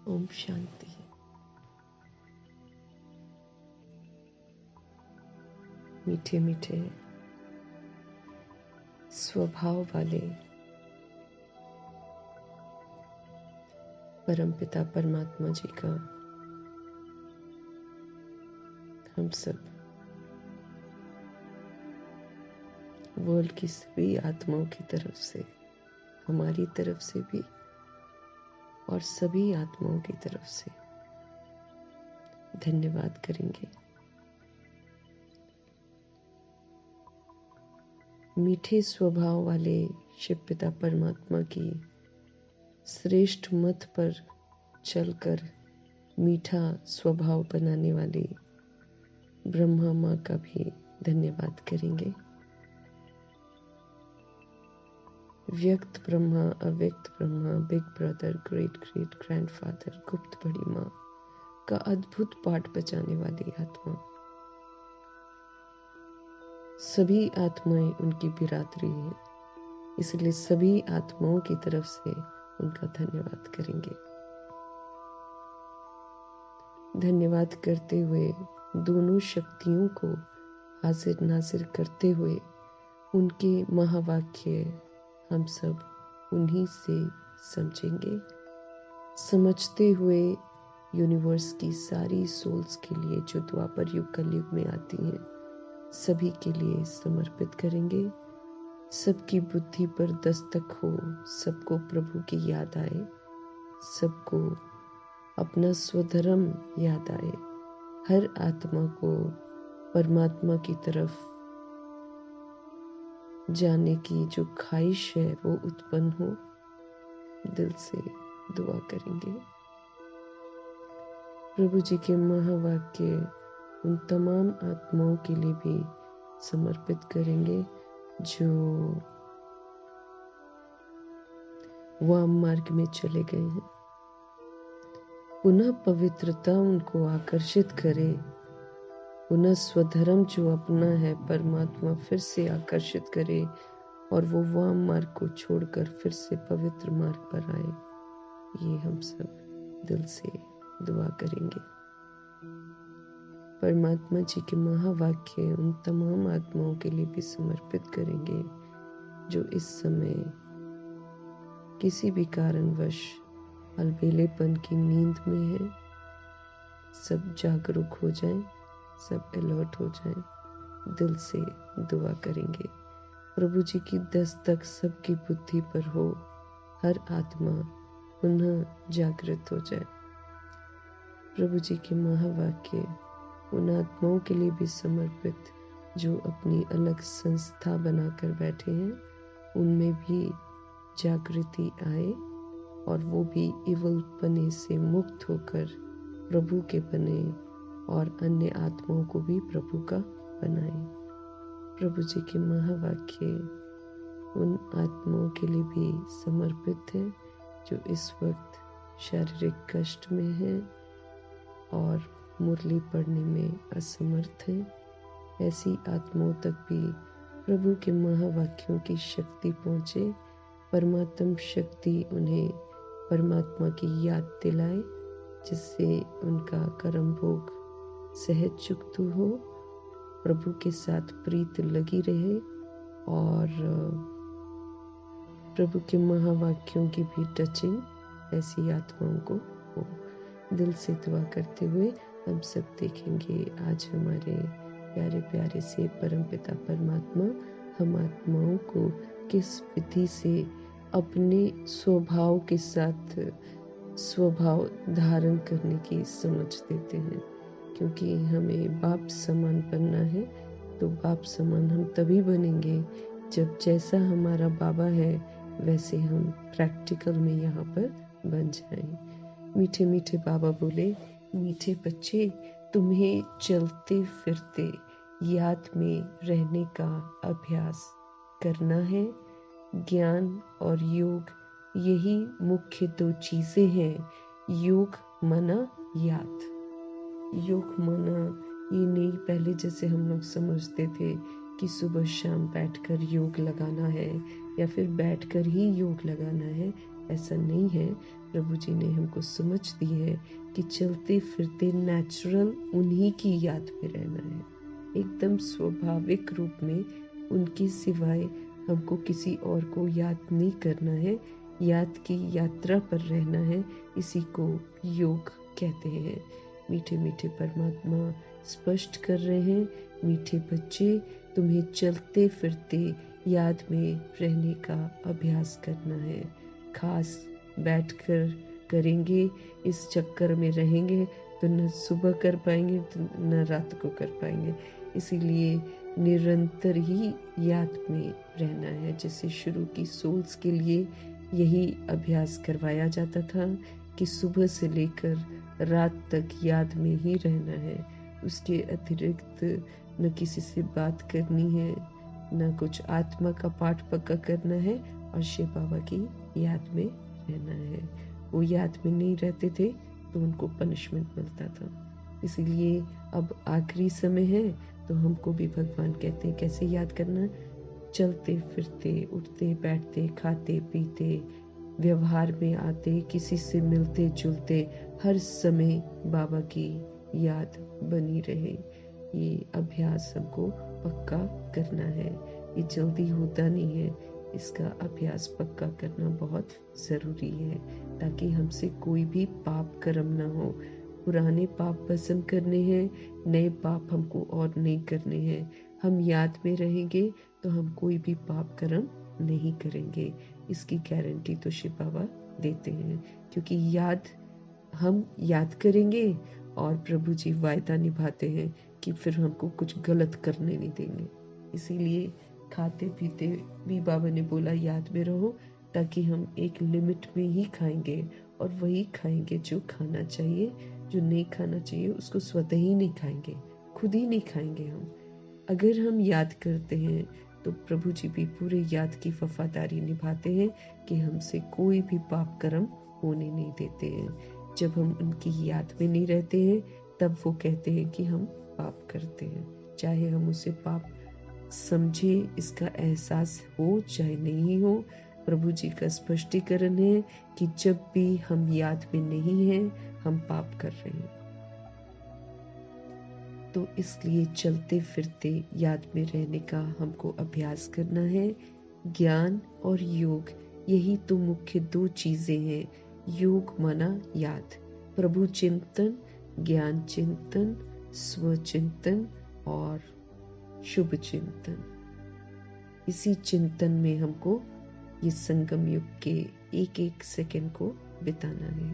ओम शांति। मीठे मीठे स्वभाव वाले परमपिता परमात्मा जी का हम सब वर्ल्ड की सभी आत्माओं की तरफ से, हमारी तरफ से भी और सभी आत्माओं की तरफ से धन्यवाद करेंगे। मीठे स्वभाव वाले शिव पिता परमात्मा की श्रेष्ठ मत पर चलकर मीठा स्वभाव बनाने वाली ब्रह्मा माँ का भी धन्यवाद करेंगे। व्यक्त ब्रह्मा, अव्यक्त Brahma, big brother, great great grandfather, गुप्त बड़ी माँ का अद्भुत पाठ बचाने वाली आत्मा, सभी आत्माएं उनकी बिरादरी है, इसलिए सभी आत्माओं की तरफ से उनका धन्यवाद करेंगे। धन्यवाद करते हुए दोनों शक्तियों को हाजिर नाजिर करते हुए उनके महावाक्य हम सब उन्हीं से समझेंगे, समझते हुए यूनिवर्स की सारी सोल्स के लिए जो द्वापर युग कलयुग में आती हैं, सभी के लिए समर्पित करेंगे। सबकी बुद्धि पर दस्तक हो, सबको प्रभु की याद आए, सबको अपना स्वधर्म याद आए, हर आत्मा को परमात्मा की तरफ जाने की जो ख्वाहिश है वो उत्पन्न हो, दिल से दुआ करेंगे। प्रभु जी के महावाक्य उन तमाम आत्माओं के लिए भी समर्पित करेंगे जो वाम मार्ग में चले गए हैं। पुनः पवित्रता उनको आकर्षित करे, पुनः स्वधर्म जो अपना है परमात्मा फिर से आकर्षित करे और वो वाम मार्ग को छोड़कर फिर से पवित्र मार्ग पर आए। ये हम सब दिल से दुआ करेंगे। परमात्मा जी के महावाक्य उन तमाम आत्माओं के लिए भी समर्पित करेंगे जो इस समय किसी भी कारणवश अलबेलेपन की नींद में है। सब जागरूक हो जाएं, सब अलर्ट हो जाएं, दिल से दुआ करेंगे। प्रभु जी की दस्तक सबकी बुद्धि पर हो, हर आत्मा पुनः जागृत हो जाए। प्रभु जी के महावाक्य उन आत्माओं के लिए भी समर्पित जो अपनी अलग संस्था बनाकर बैठे हैं, उनमें भी जागृति आए और वो भी इवल पने से मुक्त होकर प्रभु के बने और अन्य आत्माओं को भी प्रभु का बनाए। प्रभु जी के महावाक्य उन आत्माओं के लिए भी समर्पित है जो इस वक्त शारीरिक कष्ट में हैं और मुरली पढ़ने में असमर्थ हैं। ऐसी आत्माओं तक भी प्रभु के महावाक्यों की शक्ति पहुँचे, परमात्म शक्ति उन्हें परमात्मा की याद दिलाए, जिससे उनका कर्म भोग सहज चुक्त हो, प्रभु के साथ प्रीत लगी रहे और प्रभु के महावाक्यों की भी टचिंग ऐसी आत्माओं को हो। दिल से दुआ करते हुए हम सब देखेंगे आज हमारे प्यारे प्यारे से परमपिता परमात्मा हम आत्माओं को किस विधि से अपने स्वभाव के साथ स्वभाव धारण करने की समझ देते हैं। क्योंकि हमें बाप समान बनना है, तो बाप समान हम तभी बनेंगे जब जैसा हमारा बाबा है वैसे हम प्रैक्टिकल में यहाँ पर बन जाएं। मीठे मीठे बाबा बोले, मीठे बच्चे तुम्हें चलते फिरते याद में रहने का अभ्यास करना है। ज्ञान और योग यही मुख्य दो चीजें हैं। योग मना याद। योग मना ये नहीं पहले जैसे हम लोग समझते थे कि सुबह शाम बैठकर योग लगाना है, या फिर बैठकर ही योग लगाना है, ऐसा नहीं है। प्रभु जी ने हमको समझ दी है कि चलते फिरते नेचुरल उन्हीं की याद में रहना है, एकदम स्वाभाविक रूप में उनके सिवाय हमको किसी और को याद नहीं करना है, याद की यात्रा पर रहना है। इसी को योग कहते हैं। मीठे मीठे परमात्मा स्पष्ट कर रहे हैं, मीठे बच्चे, तुम्हें चलते फिरते याद में रहने का अभ्यास करना है। खास बैठकर करेंगे, इस चक्कर में रहेंगे तो न सुबह कर पाएंगे न रात को कर पाएंगे। इसीलिए निरंतर ही याद में रहना है। जैसे शुरू की सोल्स के लिए यही अभ्यास करवाया जाता था कि सुबह से लेकर रात तक याद में ही रहना है। उसके अतिरिक्त न किसी से बात करनी है, न कुछ आत्मा का पाठ पक्का करना है, और शिव बाबा की याद में रहना है। वो याद में नहीं रहते थे तो उनको पनिशमेंट मिलता था। इसीलिए अब आखिरी समय है तो हमको भी भगवान कहते हैं कैसे याद करना। चलते फिरते, उठते बैठते, खाते पीते, व्यवहार में आते, किसी से मिलते जुलते, हर समय बाबा की याद बनी रहे। ये अभ्यास हमको पक्का करना है। ये जल्दी होता नहीं है, इसका अभ्यास पक्का करना बहुत ज़रूरी है ताकि हमसे कोई भी पाप कर्म ना हो। पुराने पाप भस्म करने हैं, नए पाप हमको और नहीं करने हैं। हम याद में रहेंगे तो हम कोई भी पाप कर्म नहीं करेंगे। इसकी गारंटी तो शिव बाबा देते हैं, क्योंकि हम याद करेंगे और प्रभु जी वायदा निभाते हैं कि फिर हमको कुछ गलत करने नहीं देंगे। इसीलिए खाते पीते भी बाबा ने बोला याद में रहो, ताकि हम एक लिमिट में ही खाएंगे और वही खाएंगे जो खाना चाहिए। जो नहीं खाना चाहिए उसको स्वतः ही नहीं खाएंगे, खुद ही नहीं खाएंगे हम। अगर हम याद करते हैं तो प्रभु जी भी पूरे याद की वफादारी निभाते हैं कि हमसे कोई भी पाप कर्म होने नहीं देते हैं। जब हम उनकी याद में नहीं रहते हैं तब वो कहते हैं कि हम पाप करते हैं, चाहे हम उसे पाप समझे, इसका एहसास हो चाहे नहीं हो। प्रभु जी का स्पष्टीकरण है कि जब भी हम याद में नहीं हैं हम पाप कर रहे हैं। तो इसलिए चलते फिरते याद में रहने का हमको अभ्यास करना है। ज्ञान और योग, यही तो मुख्य दो चीजें हैं। योग माना याद, प्रभु चिंतन, ज्ञान चिंतन, स्वचिंतन और शुभ चिंतन। इसी चिंतन में हमको ये संगम युग के एक एक सेकंड को बिताना है।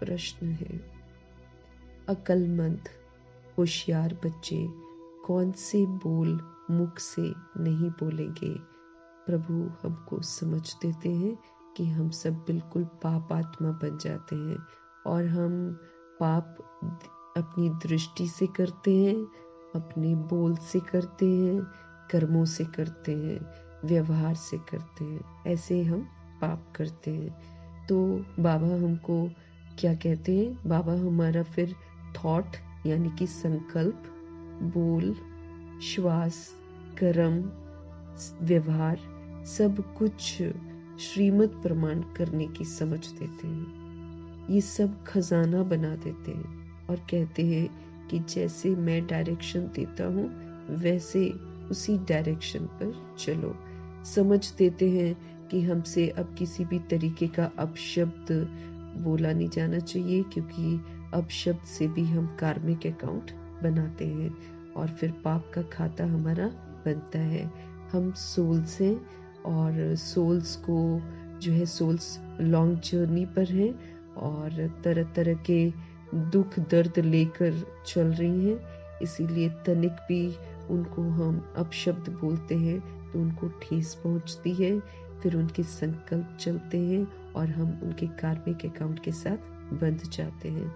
प्रश्न है, अक्लमंद होशियार बच्चे कौन से बोल मुख से नहीं बोलेंगे? प्रभु हमको समझ देते हैं कि हम सब बिल्कुल पाप आत्मा बन जाते हैं और हम पाप अपनी दृष्टि से करते हैं, अपने बोल से करते हैं, कर्मों से करते हैं, व्यवहार से करते हैं। ऐसे हम पाप करते हैं। तो बाबा हमको क्या कहते हैं? बाबा हमारा फिर थॉट यानी कि संकल्प, बोल, श्वास, कर्म, व्यवहार सब कुछ श्रीमत प्रमाण करने की समझ देते हैं। ये सब खजाना बना देते हैं और कहते हैं कि जैसे मैं डायरेक्शन देता हूँ वैसे उसी डायरेक्शन पर चलो। समझ देते हैं कि हमसे अब किसी भी तरीके का अपशब्द बोला नहीं जाना चाहिए, क्योंकि अपशब्द से भी हम कार्मिक अकाउंट बनाते हैं और फिर पाप का खाता हमारा बनता है। हम सोल्स हैं और सोल्स को जो है, सोल्स लॉन्ग जर्नी पर हैं और तरह तरह के दुख दर्द लेकर चल रही हैं। इसीलिए तनिक भी उनको हम अपशब्द बोलते हैं तो उनको ठेस पहुंचती है, फिर उनके संकल्प चलते हैं और हम उनके कार्मिक अकाउंट के साथ बंध जाते हैं।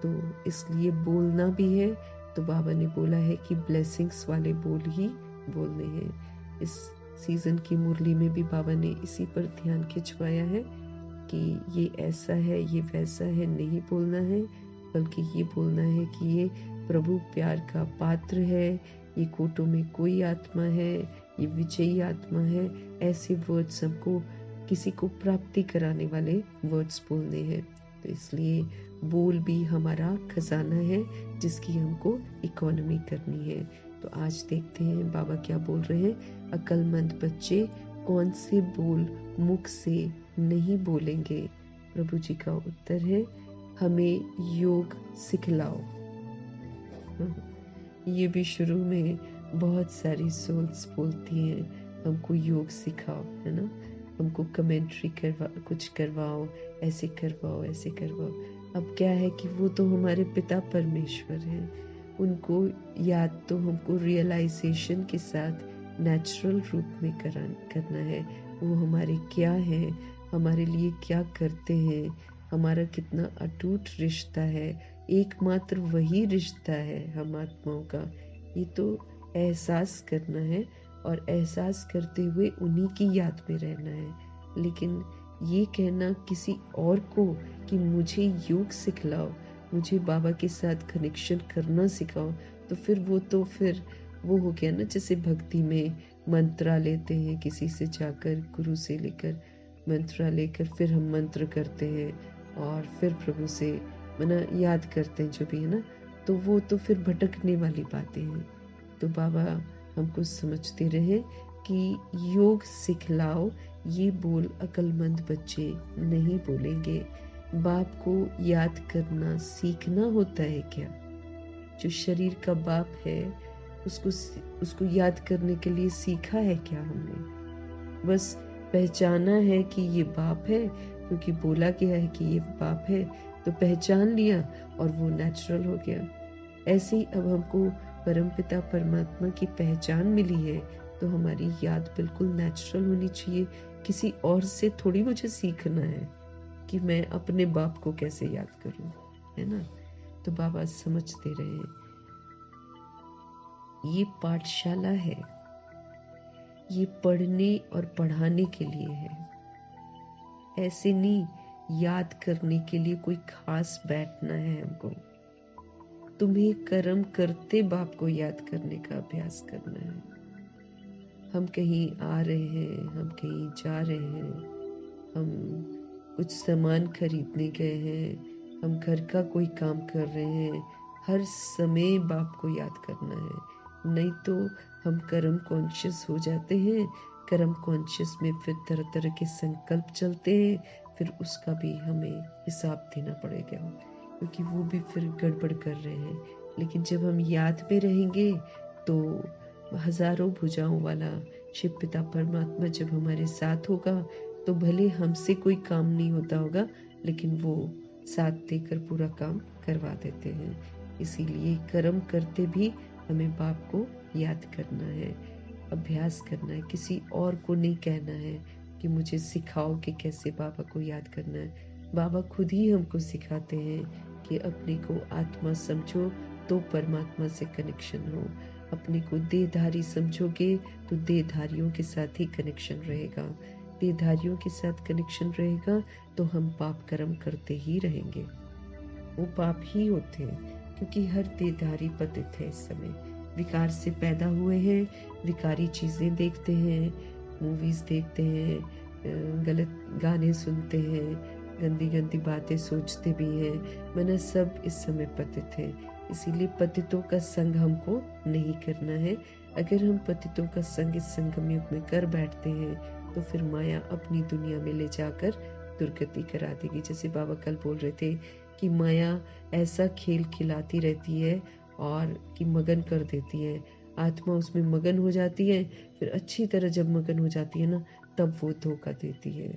तो इसलिए बोलना भी है तो बाबा ने बोला है कि ब्लेसिंग्स वाले बोल ही बोलने हैं। इस सीजन की मुरली में भी बाबा ने इसी पर ध्यान खिंचवाया है कि ये ऐसा है, ये वैसा है नहीं बोलना है, बल्कि ये बोलना है कि ये प्रभु प्यार का पात्र है, ये कोटों में कोई आत्मा है, ये विजयी आत्मा है। ऐसे वर्ड्स हमको किसी को प्राप्ति कराने वाले वर्ड्स बोलने हैं। तो इसलिए बोल भी हमारा खजाना है जिसकी हमको इकोनॉमी करनी है। तो आज देखते हैं बाबा क्या बोल रहे हैं। अक्लमंद बच्चे कौन से बोल मुख से नहीं बोलेंगे। प्रभु जी का उत्तर है, हमें योग सिखलाओ। ये भी शुरू में बहुत सारी सोल्स बोलती हैं, हमको योग सिखाओ, है ना, हमको कमेंट्री कुछ करवाओ, ऐसे करवाओ, ऐसे करवाओ। अब क्या है कि वो तो हमारे पिता परमेश्वर हैं, उनको याद तो हमको रियलाइजेशन के साथ नेचुरल रूप में करना है। वो हमारे क्या है, हमारे लिए क्या करते हैं, हमारा कितना अटूट रिश्ता है, एकमात्र वही रिश्ता है हम आत्माओं का। ये तो एहसास करना है और एहसास करते हुए उन्हीं की याद में रहना है। लेकिन ये कहना किसी और को कि मुझे योग सिखलाओ, मुझे बाबा के साथ कनेक्शन करना सिखाओ, तो फिर वो हो गया ना, जैसे भक्ति में मंत्रा लेते हैं किसी से जाकर, गुरु से लेकर मंत्रा लेकर फिर हम मंत्र करते हैं और फिर प्रभु से मना याद करते हैं जो भी है ना, तो वो तो फिर भटकने वाली बातें हैं। तो बाबा हमको समझते रहे कि योग सिखलाओ, ये बोल अक्लमंद बच्चे नहीं बोलेंगे। बाप को याद करना सीखना होता है क्या? जो शरीर का बाप है उसको याद करने के लिए सीखा है क्या हमने? बस पहचाना है कि ये बाप है क्योंकि बोला गया है कि ये बाप है, तो पहचान लिया और वो नेचुरल हो गया। ऐसे ही अब हमको परमपिता परमात्मा की पहचान मिली है, तो हमारी याद बिल्कुल नेचुरल होनी चाहिए। किसी और से थोड़ी मुझे सीखना है कि मैं अपने बाप को कैसे याद करूं, है ना। तो बाबा समझते रहे, ये पाठशाला है, ये पढ़ने और पढ़ाने के लिए है, ऐसे नहीं याद करने के लिए कोई खास बैठना है हमको। तुम्हें कर्म करते बाप को याद करने का अभ्यास करना है। हम कहीं आ रहे हैं, हम कहीं जा रहे हैं, हम कुछ सामान खरीदने गए हैं, हम घर का कोई काम कर रहे हैं, हर समय बाप को याद करना है। नहीं तो हम कर्म कॉन्शियस हो जाते हैं, कर्म कॉन्शियस में फिर तरह तरह के संकल्प चलते हैं, फिर उसका भी हमें हिसाब देना पड़ेगा क्योंकि वो भी फिर गड़बड़ कर रहे हैं। लेकिन जब हम याद में रहेंगे तो हजारों भुजाओं वाला शिव पिता परमात्मा जब हमारे साथ होगा, तो भले हमसे कोई काम नहीं होता होगा, लेकिन वो साथ देकर पूरा काम करवा देते हैं। इसीलिए कर्म करते भी हमें बाप को याद करना है, अभ्यास करना है। किसी और को नहीं कहना है कि मुझे सिखाओ कि कैसे बाबा को याद करना है। बाबा खुद ही हमको सिखाते हैं कि अपने को आत्मा समझो तो परमात्मा से कनेक्शन हो, अपने को देहधारी समझोगे तो देहधारियों के साथ ही कनेक्शन रहेगा, देहधारियों के साथ कनेक्शन रहेगा तो हम पाप कर्म करते ही रहेंगे। वो पाप ही होते हैं क्योंकि हर देहधारी पतित है। इस समय विकार से पैदा हुए हैं, विकारी चीजें देखते हैं, मूवीज देखते हैं, गलत गाने सुनते हैं, गंदी गंदी बातें सोचते भी हैं। मैंने सब इस समय पतित है। इसीलिए पतितों का संग हमको नहीं करना है। अगर हम पतितों का संग इस संगम युग में कर बैठते हैं तो फिर माया अपनी दुनिया में ले जाकर दुर्गति करा देगी। जैसे बाबा कल बोल रहे थे कि माया ऐसा खेल खिलाती रहती है और कि मगन कर देती है, आत्मा उसमें मगन हो जाती है, फिर अच्छी तरह जब मगन हो जाती है ना, तब वो धोखा देती है,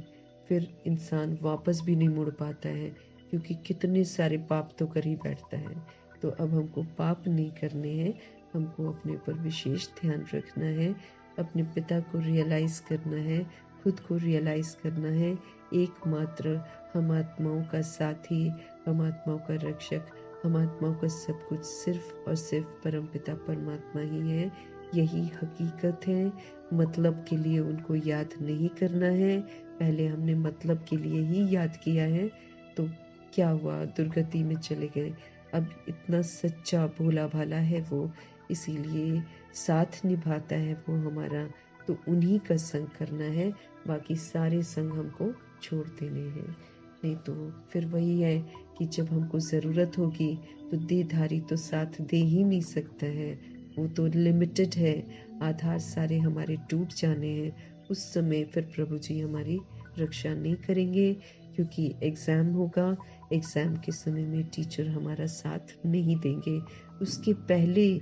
फिर इंसान वापस भी नहीं मुड़ पाता है क्योंकि कितने सारे पाप तो कर ही बैठता है। तो अब हमको पाप नहीं करने हैं, हमको अपने ऊपर विशेष ध्यान रखना है, अपने पिता को रियलाइज करना है, खुद को रियलाइज करना है। एकमात्र हम आत्माओं का साथी, हम आत्माओं का रक्षक, हम आत्माओं का सब कुछ सिर्फ और सिर्फ परमपिता परमात्मा ही है। यही हकीकत है। मतलब के लिए उनको याद नहीं करना है। पहले हमने मतलब के लिए ही याद किया है तो क्या हुआ, दुर्गति में चले गए। अब इतना सच्चा भोला भाला है वो, इसीलिए साथ निभाता है वो हमारा। तो उन्हीं का संग करना है, बाकी सारे संग हमको छोड़ देने हैं। नहीं तो फिर वही है कि जब हमको ज़रूरत होगी तो देहधारी तो साथ दे ही नहीं सकता है, वो तो लिमिटेड है, आधार सारे हमारे टूट जाने हैं। उस समय फिर प्रभु जी हमारी रक्षा नहीं करेंगे, क्योंकि एग्ज़ाम होगा, एग्ज़ाम के समय में टीचर हमारा साथ नहीं देंगे। उसके पहले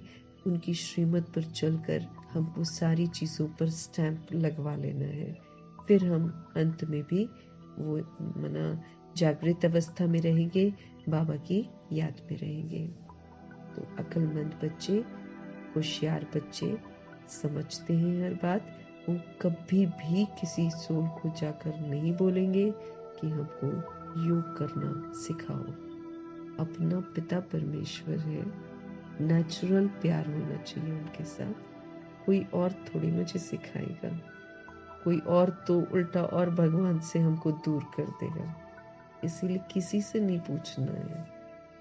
उनकी श्रीमत पर चलकर हमको सारी चीज़ों पर स्टैंप लगवा लेना है। फिर हम अंत में भी वो मना जागृत अवस्था में रहेंगे, बाबा की याद में रहेंगे। तो अक्लमंद बच्चे, होशियार बच्चे समझते हैं हर बात। वो कभी भी किसी सोल को जाकर नहीं बोलेंगे कि हमको योग करना सिखाओ। अपना पिता परमेश्वर है, नेचुरल प्यार होना चाहिए उनके साथ। कोई और थोड़ी मुझे सिखाएगा, कोई और तो उल्टा और भगवान से हमको दूर कर देगा। इसीलिए किसी से नहीं पूछना है,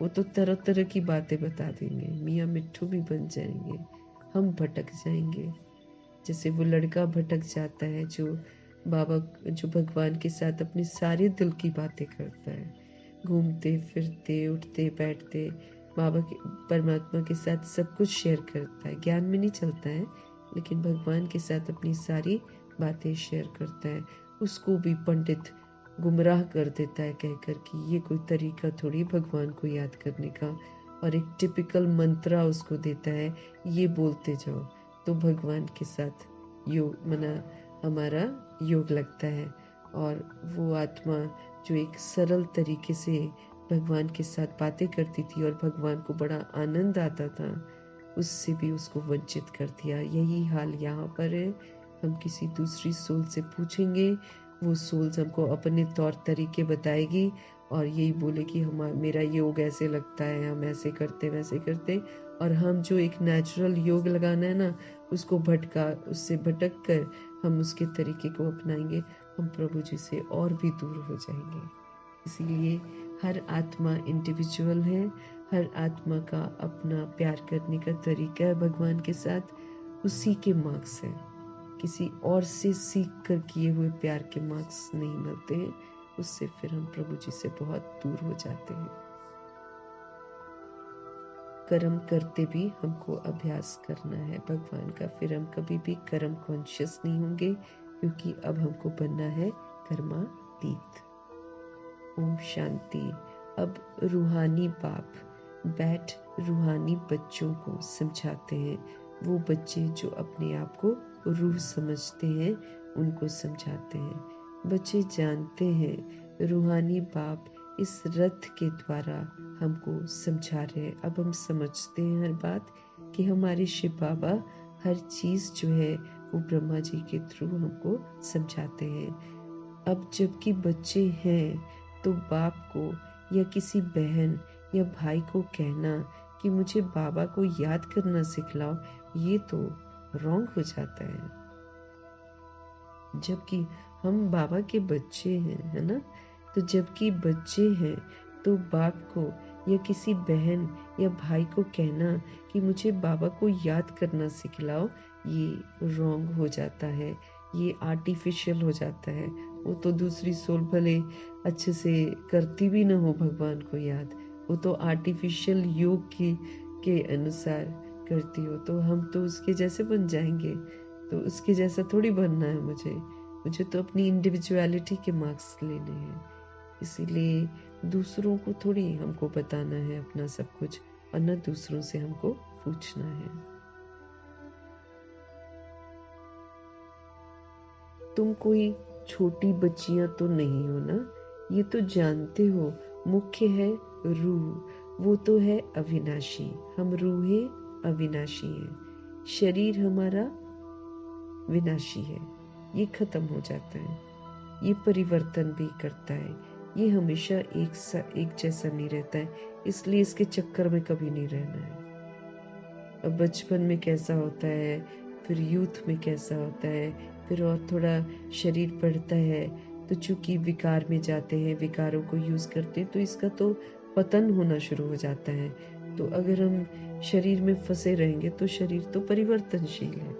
वो तो तरह तरह की बातें बता देंगे, मियाँ मिट्ठू भी बन जाएंगे, हम भटक जाएंगे। जैसे वो लड़का भटक जाता है जो भगवान के साथ अपने सारे दिल की बातें करता है, घूमते फिरते उठते बैठते बाबा के परमात्मा के साथ सब कुछ शेयर करता है, ज्ञान में नहीं चलता है लेकिन भगवान के साथ अपनी सारी बातें शेयर करता है। उसको भी पंडित गुमराह कर देता है कहकर कि ये कोई तरीका थोड़ी भगवान को याद करने का, और एक टिपिकल मंत्रा उसको देता है, ये बोलते जाओ तो भगवान के साथ योग हमारा योग लगता है। और वो आत्मा जो एक सरल तरीके से भगवान के साथ बातें करती थी और भगवान को बड़ा आनंद आता था, उससे भी उसको वंचित कर दिया। यही हाल यहाँ पर है। हम किसी दूसरी सोल से पूछेंगे, वो सोल हमको अपने तौर तरीके बताएगी और यही बोले कि मेरा योग ऐसे लगता है, हम ऐसे करते वैसे करते, और हम जो एक नेचुरल योग लगाना है ना, उससे भटक कर हम उसके तरीके को अपनाएंगे, हम प्रभु जी से और भी दूर हो जाएंगे। इसीलिए हर आत्मा इंडिविजुअल है, हर आत्मा का अपना प्यार करने का तरीका है भगवान के साथ, उसी के मार्क्स है। किसी और से सीख कर किए हुए प्यार के मार्क्स नहीं मिलते हैं, उससे फिर हम प्रभु जी से बहुत दूर हो जाते हैं। कर्म करते भी हमको अभ्यास करना है भगवान का, फिर हम कभी भी कर्म कॉन्शियस नहीं होंगे, क्योंकि अब हमको बनना है कर्मातीत। ओम शांति। अब रूहानी बाप बैठ रूहानी बच्चों को समझाते हैं। वो बच्चे जो अपने आप को रूह समझते हैं उनको समझाते हैं। बच्चे जानते हैं रूहानी बाप इस रथ के द्वारा हमको समझा रहे हैं। अब हम समझते हैं हर बात कि हमारे शिव बाबा हर चीज़ जो है वो ब्रह्मा जी के थ्रू हमको समझाते हैं। अब जबकि बच्चे हैं तो बाप को या किसी बहन या भाई को कहना कि मुझे बाबा को याद करना सिखलाओ, ये तो रॉन्ग हो जाता है। जबकि हम बाबा के बच्चे हैं, है ना? तो जबकि बच्चे हैं तो बाप को या किसी बहन या भाई को कहना कि मुझे बाबा को याद करना सिखलाओ, ये रॉन्ग हो जाता है, ये आर्टिफिशियल हो जाता है। वो तो दूसरी सोल भले अच्छे से करती भी ना हो भगवान को याद, वो तो आर्टिफिशियल योग के अनुसार करती हो, तो हम तो उसके जैसे बन जाएंगे। तो उसके जैसा थोड़ी बनना है मुझे तो अपनी इंडिविजुअलिटी के मार्क्स लेने हैं। इसीलिए दूसरों को थोड़ी हमको बताना है अपना सब कुछ, और न दूसरों से हमको पूछना है। तुम कोई छोटी बच्चियां तो नहीं हो ना, ये तो जानते हो मुख्य है रूह, वो तो है अविनाशी। हम रूहें अविनाशी हैं, शरीर हमारा विनाशी है, ये खत्म हो जाता है, ये परिवर्तन भी करता है, ये हमेशा एक जैसा नहीं रहता है, इसलिए इसके चक्कर में कभी नहीं रहना है। अब बचपन में कैसा होता है, फिर यूथ में कैसा होता है, फिर और थोड़ा शरीर बढ़ता है तो चूंकि विकार में जाते हैं, विकारों को यूज करते हैं, तो इसका तो पतन होना शुरू हो जाता है। तो अगर हम शरीर में फंसे रहेंगे तो शरीर तो परिवर्तनशील है।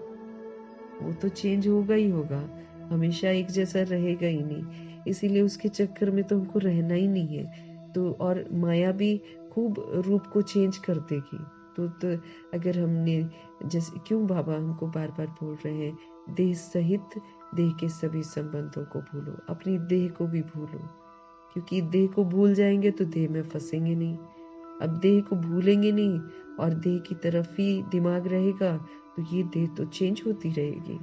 वो तो चेंज होगा ही होगा, हमेशा एक जैसा रहेगा ही नहीं। इसीलिए उसके चक्कर में तो हमको रहना ही नहीं है। तो और माया भी खूब रूप को चेंज कर देगी। तो अगर हमने, जैसे क्यों बाबा हमको बार बार बोल रहे हैं, देह सहित देह के सभी संबंधों को भूलो, अपनी देह को भी भूलो, क्योंकि देह को भूल जाएंगे तो देह में फंसेंगे नहीं। अब देह को भूलेंगे नहीं और देह की तरफ ही दिमाग रहेगा तो ये देह तो चेंज होती रहेगी।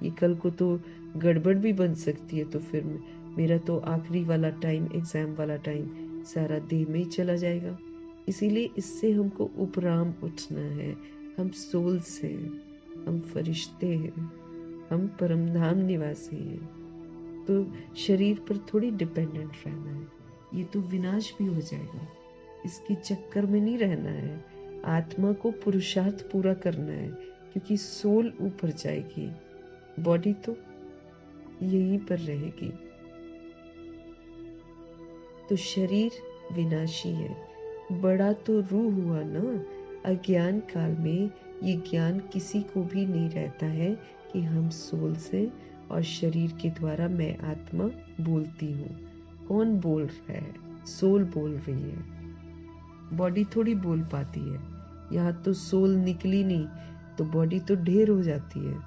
ये कल को तो गड़बड़ भी बन सकती है। तो फिर मेरा तो आखिरी वाला टाइम, एग्जाम वाला टाइम सारा देह में ही चला जाएगा। इसीलिए इससे हमको उपराम उठना है। हम सोल से, हम फरिश्ते हैं, हम परमधाम निवासी हैं। तो शरीर पर थोड़ी डिपेंडेंट रहना है। ये तो विनाश भी हो जाएगा, इसके चक्कर में नहीं रहना है। आत्मा को पुरुषार्थ पूरा करना है, क्योंकि सोल ऊपर जाएगी, बॉडी तो यहीं पर रहेगी। तो शरीर विनाशी है, बड़ा तो रूह हुआ ना। अज्ञान काल में ये ज्ञान किसी को भी नहीं रहता है कि हम सोल से और शरीर के द्वारा मैं आत्मा बोलती हूँ। कौन बोल रहा है? सोल बोल रही है, बॉडी थोड़ी बोल पाती है। यहाँ तो सोल निकली नहीं तो बॉडी तो ढेर हो जाती है।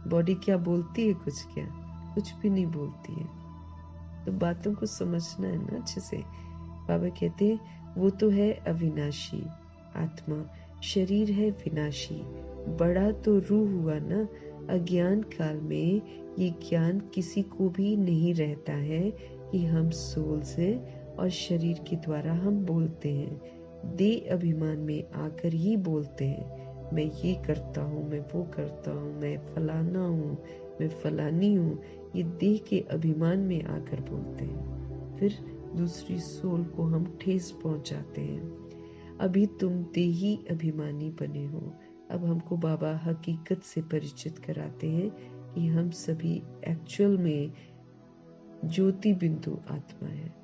बॉडी क्या बोलती है? कुछ क्या? कुछ भी नहीं बोलती है। तो बातों को समझना है ना अच्छे से। बाबा कहते हैं वो तो है अविनाशी आत्मा, शरीर है विनाशी, बड़ा तो रूह हुआ ना। अज्ञान काल में ये ज्ञान किसी को भी नहीं रहता है कि हम सोल से और शरीर के द्वारा हम बोलते हैं। देह अभिमान में आकर ही बोलते हैं, मैं ये करता हूँ, मैं वो करता हूँ, मैं फलाना हूँ, मैं फलानी हूँ। ये देह के अभिमान में आकर बोलते हैं, फिर दूसरी सोल को हम ठेस पहुंचाते हैं। अभी तुम देही अभिमानी बने हो। अब हमको बाबा हकीकत से परिचित कराते हैं कि हम सभी एक्चुअल में ज्योति बिंदु आत्मा है।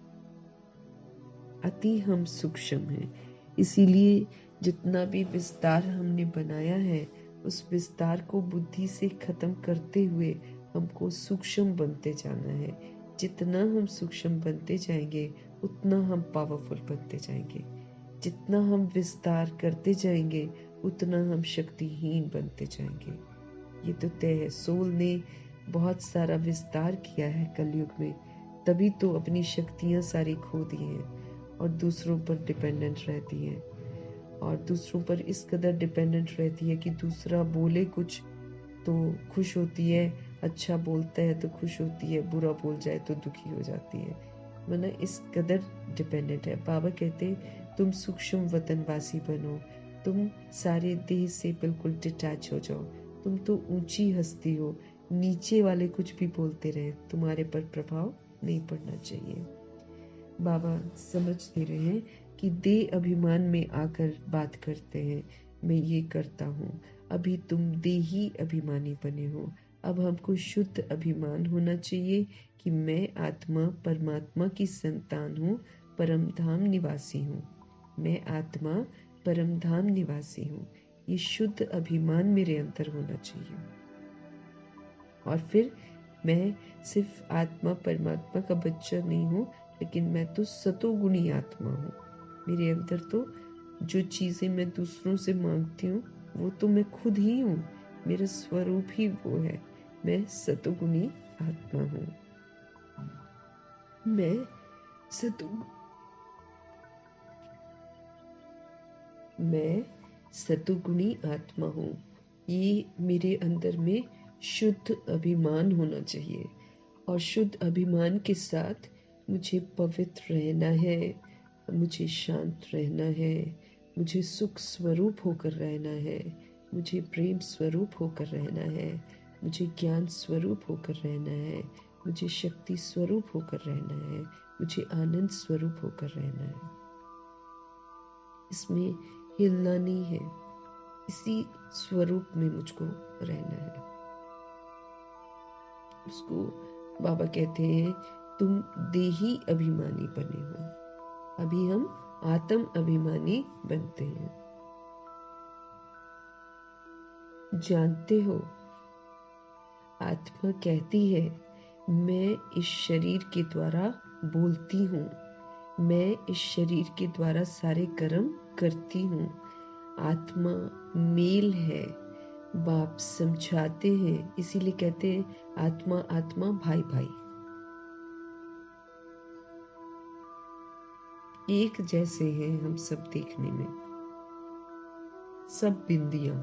अति हम सूक्ष्म हैं। इसीलिए जितना भी विस्तार हमने बनाया है, उस विस्तार को बुद्धि से खत्म करते हुए हमको सूक्ष्म बनते जाना है। जितना हम सूक्ष्म बनते जाएंगे उतना हम पावरफुल बनते जाएंगे। जितना हम विस्तार करते जाएंगे उतना हम शक्तिहीन बनते जाएंगे। ये तो तय है। सोल ने बहुत सारा विस्तार किया है कलयुग में, तभी तो अपनी शक्तियां सारी खो दी हैं और दूसरों पर डिपेंडेंट रहती है। और दूसरों पर इस कदर डिपेंडेंट रहती है कि दूसरा बोले कुछ तो खुश होती है, अच्छा बोलता है तो खुश होती है, बुरा बोल जाए तो दुखी हो जाती है। मतलब इस कदर डिपेंडेंट है। बाबा कहते तुम सूक्ष्म वतनवासी बनो, तुम सारे देह से बिल्कुल डिटैच हो जाओ। तुम तो ऊंची हस्ती हो, नीचे वाले कुछ भी बोलते रहे तुम्हारे पर प्रभाव नहीं पड़ना चाहिए। बाबा समझ दे रहे हैं कि देह अभिमान में आकर बात करते हैं, मैं ये करता हूँ। अभी तुम देही अभिमानी बने हो। अब हमको शुद्ध अभिमान होना चाहिए कि मैं आत्मा परमात्मा की संतान हूँ, परम धाम निवासी हूँ। मैं आत्मा परम धाम निवासी हूँ। ये शुद्ध अभिमान मेरे अंदर होना चाहिए। और फिर मैं सिर्फ आत्मा परमात्मा का बच्चा नहीं हूँ, लेकिन मैं तो सतोगुणी आत्मा हूँ। मेरे अंदर तो जो चीजें मैं दूसरों से मांगती हूँ वो तो मैं खुद ही हूँ। मेरा स्वरूप ही वो है। मैं सतोगुणी आत्मा हूँ। मैं सतोगुणी आत्मा हूँ। ये मेरे अंदर में शुद्ध अभिमान होना चाहिए। और शुद्ध अभिमान के साथ मुझे पवित्र रहना है, मुझे शांत रहना है, मुझे सुख स्वरूप होकर रहना है, मुझे प्रेम स्वरूप होकर रहना है, मुझे ज्ञान स्वरूप होकर रहना है, मुझे शक्ति स्वरूप होकर रहना है, मुझे आनंद स्वरूप होकर रहना है। इसमें हिलना नहीं है, इसी स्वरूप में मुझको रहना है। उसको बाबा कहते हैं तुम देही अभिमानी बने हो। अभी हम आत्म अभिमानी बनते हैं। जानते हो आत्मा कहती है मैं इस शरीर के द्वारा बोलती हूँ, मैं इस शरीर के द्वारा सारे कर्म करती हूँ। आत्मा मेल है, बाप समझाते हैं, इसीलिए कहते हैं आत्मा आत्मा भाई भाई। एक जैसे हैं हम सब देखने में, सब बिंदियां,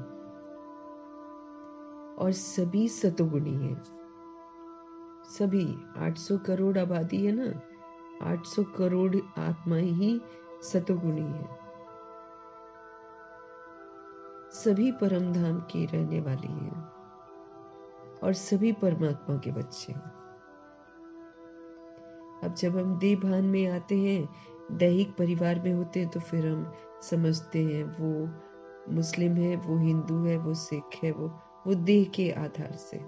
और सभी सतोगुणी हैं। सभी 800 करोड़ आबादी है ना, 800 करोड़ आत्माएं ही सतोगुणी है। सभी परम धाम की रहने वाली हैं और सभी परमात्मा के बच्चे हैं। अब जब हम देह भान में आते हैं, दैहिक परिवार में होते हैं, तो फिर हम समझते हैं वो मुस्लिम है, वो हिंदू है, वो सिख है, वो देह के आधार से।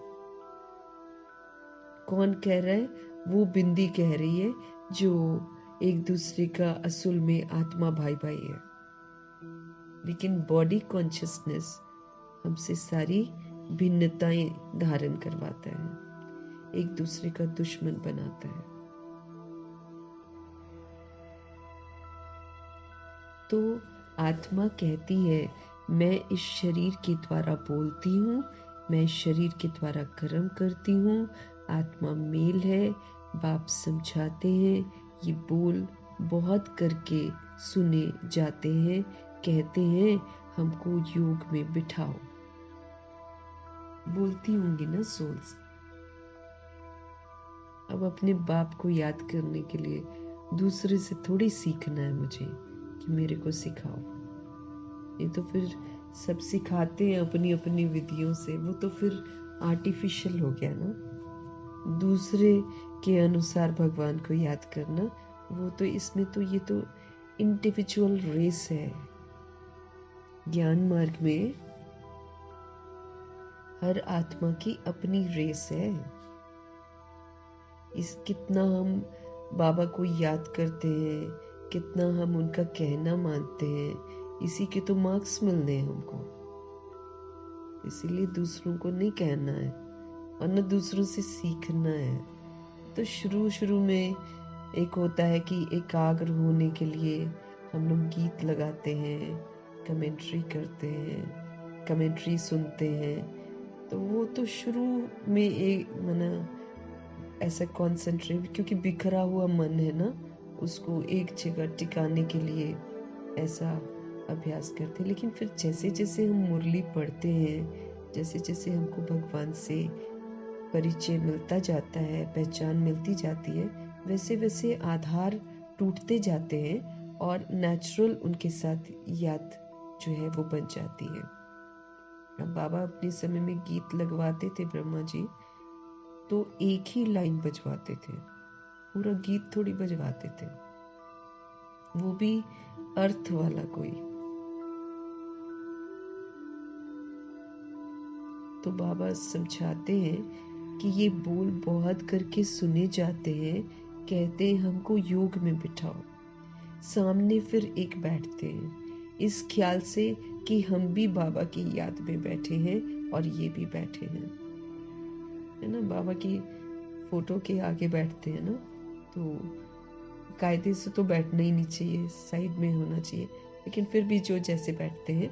कौन कह रहा है? वो बिंदी कह रही है जो एक दूसरे का असल में आत्मा भाई भाई है। लेकिन बॉडी कॉन्शियसनेस हमसे सारी भिन्नताएं धारण करवाता है, एक दूसरे का दुश्मन बनाता है। तो आत्मा कहती है मैं इस शरीर के द्वारा बोलती हूँ, मैं इस शरीर के द्वारा कर्म करती हूँ। आत्मा मेल है, बाप समझाते हैं, ये बोल बहुत करके सुने जाते हैं, कहते हैं हमको योग में बिठाओ। बोलती होंगी ना सोल्स। अब अपने बाप को याद करने के लिए दूसरे से थोड़ी सीखना है मुझे कि मेरे को सिखाओ। ये तो फिर सब सिखाते हैं अपनी अपनी विधियों से, वो तो फिर आर्टिफिशियल हो गया ना। दूसरे के अनुसार भगवान को याद करना, वो तो इसमें तो ये तो इंडिविजुअल रेस है। ज्ञान मार्ग में हर आत्मा की अपनी रेस है। इस कितना हम बाबा को याद करते हैं, कितना हम उनका कहना मानते हैं, इसी के तो मार्क्स मिलने हैं हमको। इसीलिए दूसरों को नहीं कहना है और न दूसरों से सीखना है। तो शुरू में एक होता है कि एकाग्र होने के लिए हम लोग गीत लगाते हैं, कमेंट्री करते हैं, कमेंट्री सुनते हैं। तो वो तो शुरू में एक मना ऐसा कॉन्सेंट्रेट, क्योंकि बिखरा हुआ मन है ना, उसको एक जगह टिकाने के लिए ऐसा अभ्यास करते हैं। लेकिन फिर जैसे जैसे हम मुरली पढ़ते हैं, जैसे जैसे हमको भगवान से परिचय मिलता जाता है, पहचान मिलती जाती है, वैसे वैसे आधार टूटते जाते हैं और नेचुरल उनके साथ याद जो है वो बन जाती है। अब बाबा अपने समय में गीत लगवाते थे ब्रह्मा जी, तो एक ही लाइन बजवाते थे, पूरा गीत थोड़ी बजवाते थे, वो भी अर्थ वाला कोई। तो बाबा समझाते हैं कि ये बोल बहुत करके सुने जाते हैं, कहते हैं हमको योग में बिठाओ। सामने फिर एक बैठते हैं इस ख्याल से कि हम भी बाबा की याद में बैठे हैं और ये भी बैठे हैं, है ना। बाबा की फोटो के आगे बैठते हैं ना, तो कायदे से तो बैठना ही नहीं चाहिए, साइड में होना चाहिए, लेकिन फिर भी जो जैसे बैठते हैं,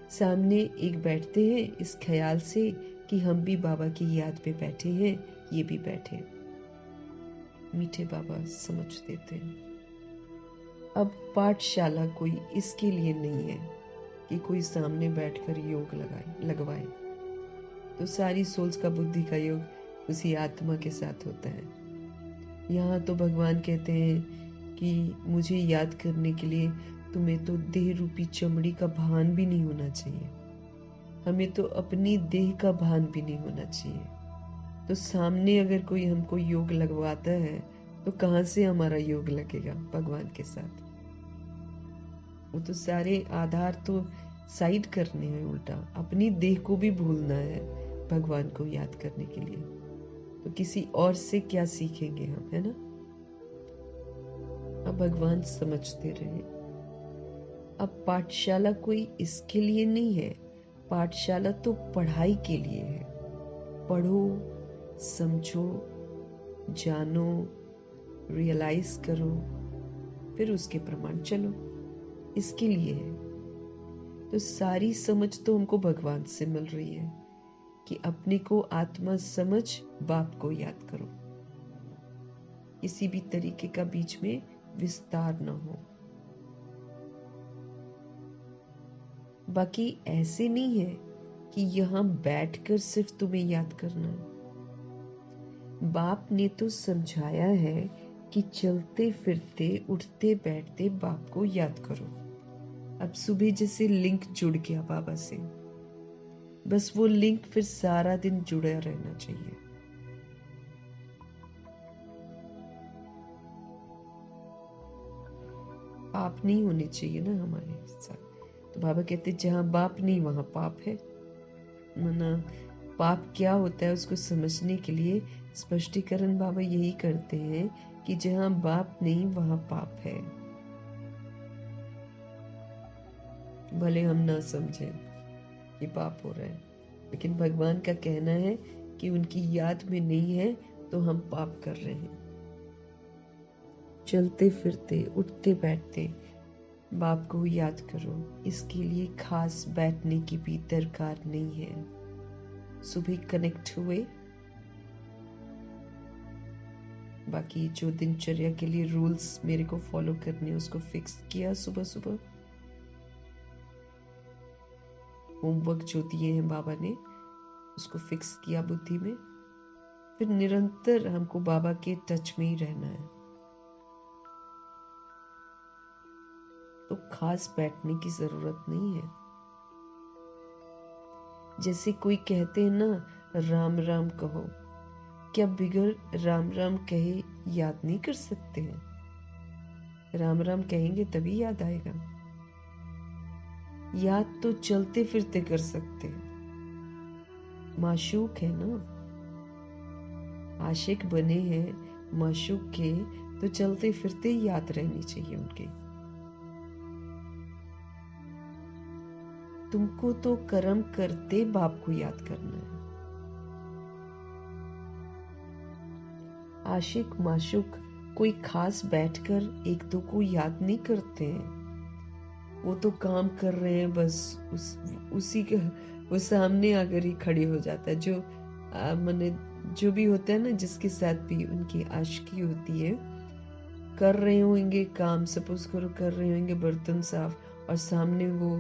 सामने एक बैठते हैं इस ख्याल से कि हम भी बाबा की याद में बैठे हैं, ये भी बैठे। मीठे बाबा समझ देते हैं। अब पाठशाला कोई इसके लिए नहीं है कि कोई सामने बैठकर योग लगवाए। तो सारी सोल्स का बुद्धि का योग उसी आत्मा के साथ होता है। यहाँ तो भगवान कहते हैं कि मुझे याद करने के लिए तुम्हें तो देह रूपी चमड़ी का भान भी नहीं होना चाहिए, हमें तो अपनी देह का भान भी नहीं होना चाहिए। तो सामने अगर कोई हमको योग लगवाता है तो कहाँ से हमारा योग लगेगा भगवान के साथ? वो तो सारे आधार तो साइड करने हैं, उल्टा अपनी देह को भी भूलना है भगवान को याद करने के लिए। तो किसी और से क्या सीखेंगे हम, है ना। अब भगवान समझते रहे। अब पाठशाला कोई इसके लिए नहीं है, पाठशाला तो पढ़ाई के लिए है। पढ़ो, समझो, जानो, रियलाइज करो, फिर उसके प्रमाण चलो। इसके लिए है। तो सारी समझ तो हमको भगवान से मिल रही है कि अपने को आत्मा समझ, बाप को याद करो। किसी भी तरीके का बीच में विस्तार ना हो। बाकी ऐसे नहीं है कि यहां बैठकर सिर्फ तुम्हें याद करना है। बाप ने तो समझाया है कि चलते फिरते उठते बैठते बाप को याद करो। अब सुबह जैसे लिंक जुड़ गया बाबा से, बस वो लिंक फिर सारा दिन जुड़ा रहना चाहिए। पाप नहीं होने चाहिए ना हमारे साथ। तो बाबा कहते जहां बाप नहीं वहां पाप है ना। पाप क्या होता है उसको समझने के लिए स्पष्टीकरण बाबा यही करते हैं कि जहां बाप नहीं वहां पाप है। भले हम ना समझें कि पाप हो रहा है, लेकिन भगवान का कहना है कि उनकी याद में नहीं है तो हम पाप कर रहे हैं। चलते फिरते उठते बैठते बाप को याद करो। इसके लिए खास बैठने की भी दरकार नहीं है। सुबह कनेक्ट हुए, बाकी जो दिनचर्या के लिए रूल्स मेरे को फॉलो करने उसको फिक्स किया। सुबह सुबह होमवर्क जो दिए हैं बाबा ने उसको फिक्स किया बुद्धि में। फिर निरंतर हमको बाबा के टच में ही रहना है। तो खास बैठने की जरूरत नहीं है। जैसे कोई कहते हैं ना, राम राम कहो। क्या बिगर राम राम कहे याद नहीं कर सकते हैं? राम राम कहेंगे तभी याद आएगा। याद तो चलते फिरते कर सकते हैं। माशूक है ना, आशिक बने हैं माशूक के, तो चलते फिरते याद रहनी चाहिए उनके। तुमको तो कर्म करते बाप को याद करना है। आशिक माशूक कोई खास बैठकर एक दो को याद नहीं करते हैं। वो तो काम कर रहे हैं, बस उसी के वो सामने आकर ही खड़े हो जाता है। जो मैंने जो भी होता है ना, जिसके साथ भी उनकी आशिकी होती है, कर रहे होंगे काम, सपोज करो कर रहे होंगे बर्तन साफ, और सामने वो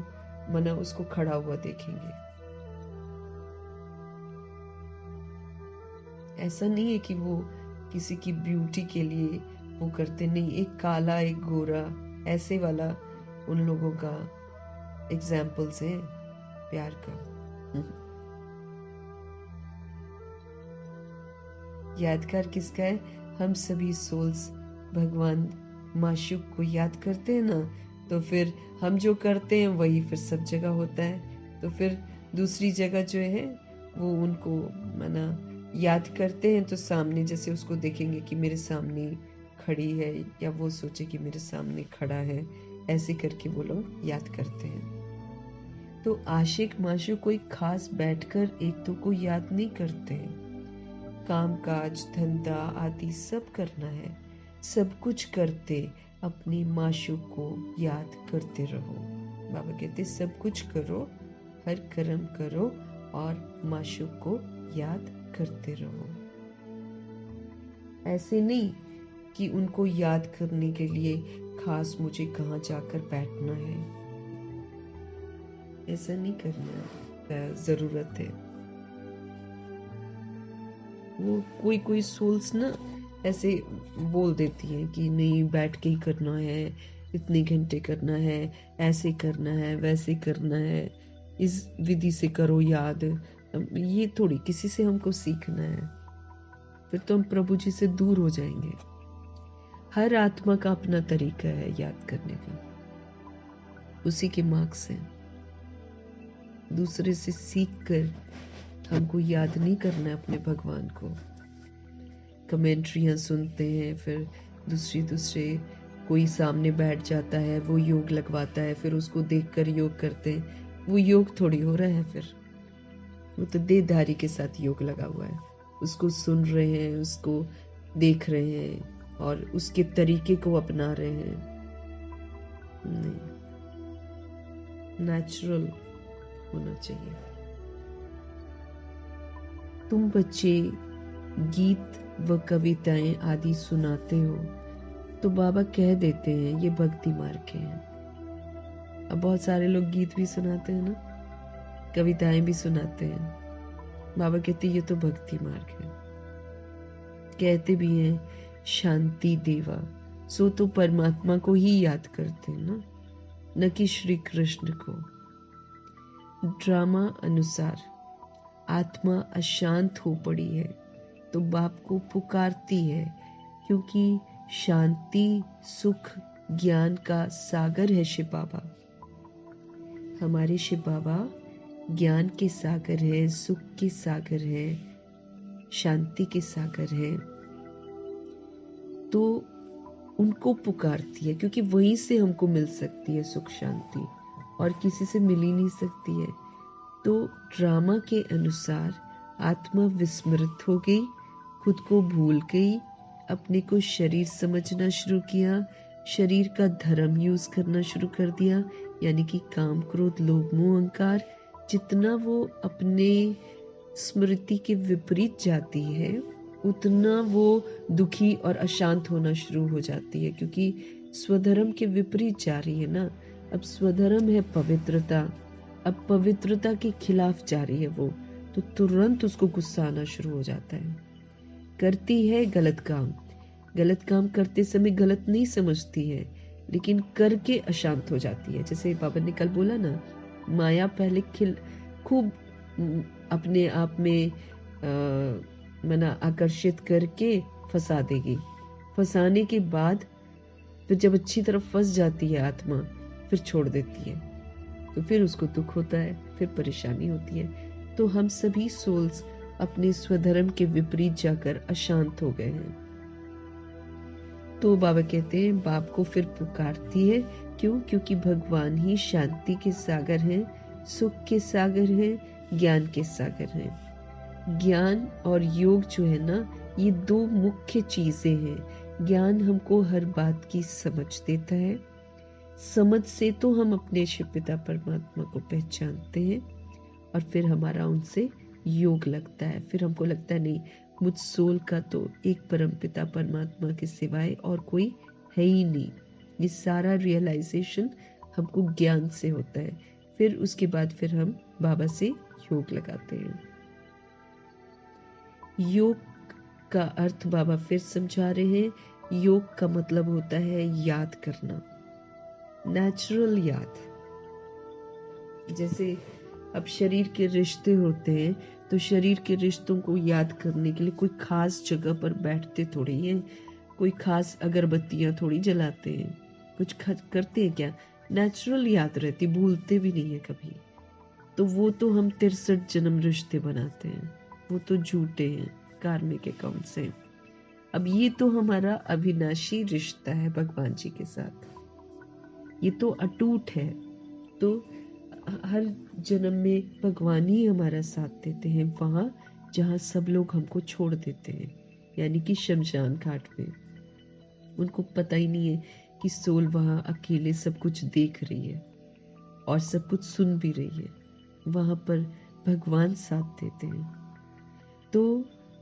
मना उसको खड़ा हुआ देखेंगे। ऐसा नहीं है कि वो किसी की ब्यूटी के लिए वो करते नहीं। एक काला एक गोरा ऐसे वाला उन लोगों का एग्जाम्पल्स है प्यार का। यादगार किसका है? हम सभी सोल्स भगवान माशूक को याद करते हैं ना, तो फिर हम जो करते हैं वही फिर सब जगह होता है। तो फिर दूसरी जगह जो है वो उनको माना याद करते हैं, तो सामने जैसे उसको देखेंगे कि मेरे सामने खड़ी है, या वो सोचे कि मेरे सामने खड़ा है, ऐसे करके वो लोग याद करते हैं। तो आशिक माशूक कोई खास बैठकर एक दो को याद नहीं करते हैं। काम काज धंधा आदि सब करना है। सब कुछ करते अपनी माशूक को याद करते रहो। बाबा कहते सब कुछ करो, हर कर्म करो और माशूक को याद करते रहो। ऐसे नहीं कि उनको याद करने के लिए खास मुझे कहाँ जाकर बैठना है। ऐसा नहीं करना जरूरत है। वो कोई कोई सोल्स ना ऐसे बोल देती हैं कि नहीं बैठ के ही करना है, इतने घंटे करना है, ऐसे करना है, वैसे करना है, इस विधि से करो याद। ये थोड़ी किसी से हमको सीखना है, फिर तो हम प्रभु जी से दूर हो जाएंगे। हर आत्मा का अपना तरीका है याद करने का, उसी के मार्क्स हैं। दूसरे से सीख कर हमको याद नहीं करना है अपने भगवान को। कमेंट्रियाँ सुनते हैं, फिर दूसरे कोई सामने बैठ जाता है, वो योग लगवाता है, फिर उसको देखकर योग करते हैं। वो योग थोड़ी हो रहा है, फिर वो तो देहधारी के साथ योग लगा हुआ है। उसको सुन रहे हैं, उसको देख रहे हैं और उसके तरीके को अपना रहे हैं। नहीं, नेचुरल होना चाहिए। तुम बच्चे गीत व कविताएं आदि सुनाते हो तो बाबा कह देते हैं ये भक्ति मार्ग है। अब बहुत सारे लोग गीत भी सुनाते हैं ना, कविताएं भी सुनाते हैं। बाबा कहते ये तो भक्ति मार्ग है। कहते भी हैं शांति देवा, सो तो परमात्मा को ही याद करते हैं ना, न कि श्री कृष्ण को। ड्रामा अनुसार आत्मा अशांत हो पड़ी है तो बाप को पुकारती है, क्योंकि शांति सुख ज्ञान का सागर है शिव बाबा। हमारे शिव बाबा ज्ञान के सागर है, सुख के सागर है, शांति के सागर है। तो उनको पुकारती है क्योंकि वहीं से हमको मिल सकती है सुख शांति, और किसी से मिल ही नहीं सकती है। तो ड्रामा के अनुसार आत्मा विस्मृत हो गई, खुद को भूल गई, अपने को शरीर समझना शुरू किया, शरीर का धर्म यूज करना शुरू कर दिया, यानी कि काम क्रोध लोभ मोह अहंकार। जितना वो अपने स्मृति के विपरीत जाती है उतना वो दुखी और अशांत होना शुरू हो जाती है, क्योंकि स्वधर्म के विपरीत जा रही है ना। अब स्वधर्म है पवित्रता, अब पवित्रता के खिलाफ जा रही है वो, तो तुरंत उसको गुस्सा आना शुरू हो जाता है। करती है गलत काम, गलत काम करते समय गलत नहीं समझती है, लेकिन करके अशांत हो जाती है। जैसे बाबा ने कल बोला ना, माया पहले खूब अपने आप में मना आकर्षित करके फंसा देगी। फंसाने के बाद फिर जब अच्छी तरफ फंस जाती है आत्मा, फिर छोड़ देती है, तो फिर उसको दुख होता है, फिर परेशानी होती है। तो हम सभी सोल्स अपने स्वधर्म के विपरीत जाकर अशांत हो गए हैं। तो बाबा कहते हैं बाप को फिर पुकारती है, क्यों? क्योंकि भगवान ही शांति के सागर हैं, सुख के सागर हैं, ज्ञान के सागर हैं। ज्ञान और योग जो है ना, ये दो मुख्य चीजें हैं। ज्ञान हमको हर बात की समझ देता है, समझ से तो हम अपने शिव पिता परमात्मा को पहचानते हैं, और फिर हमारा उनसे योग लगता है। फिर हमको लगता है नहीं, मुझ सोल का तो एक परम पिता परमात्मा के सिवाय और कोई है ही नहीं। ये सारा रियलाइजेशन हमको ज्ञान से होता है। फिर उसके बाद फिर हम बाबा से योग लगाते हैं। योग का अर्थ बाबा फिर समझा रहे हैं। योग का मतलब होता है याद करना, नेचुरल याद। जैसे अब शरीर के रिश्ते होते हैं, तो शरीर के रिश्तों को याद करने के लिए कोई खास जगह पर बैठते थोड़ी हैं, कोई खास अगरबत्तियां थोड़ी जलाते हैं, कुछ करते हैं क्या? नेचुरल याद रहती, भूलते भी नहीं है कभी। तो वो तो हम 63 जन्म रिश्ते बनाते हैं, वो तो झूठे हैं, कार्मिक अकाउंट से। अब ये तो हमारा अविनाशी रिश्ता है भगवान जी के साथ, ये तो अटूट है। तो हर जन्म में भगवान ही हमारा साथ देते हैं, वहां जहां सब लोग हमको छोड़ देते हैं, यानी कि शमशान घाट में। उनको पता ही नहीं है कि सोल वहां अकेले सब कुछ देख रही है और सब कुछ सुन भी रही है। वहां पर भगवान साथ देते हैं। तो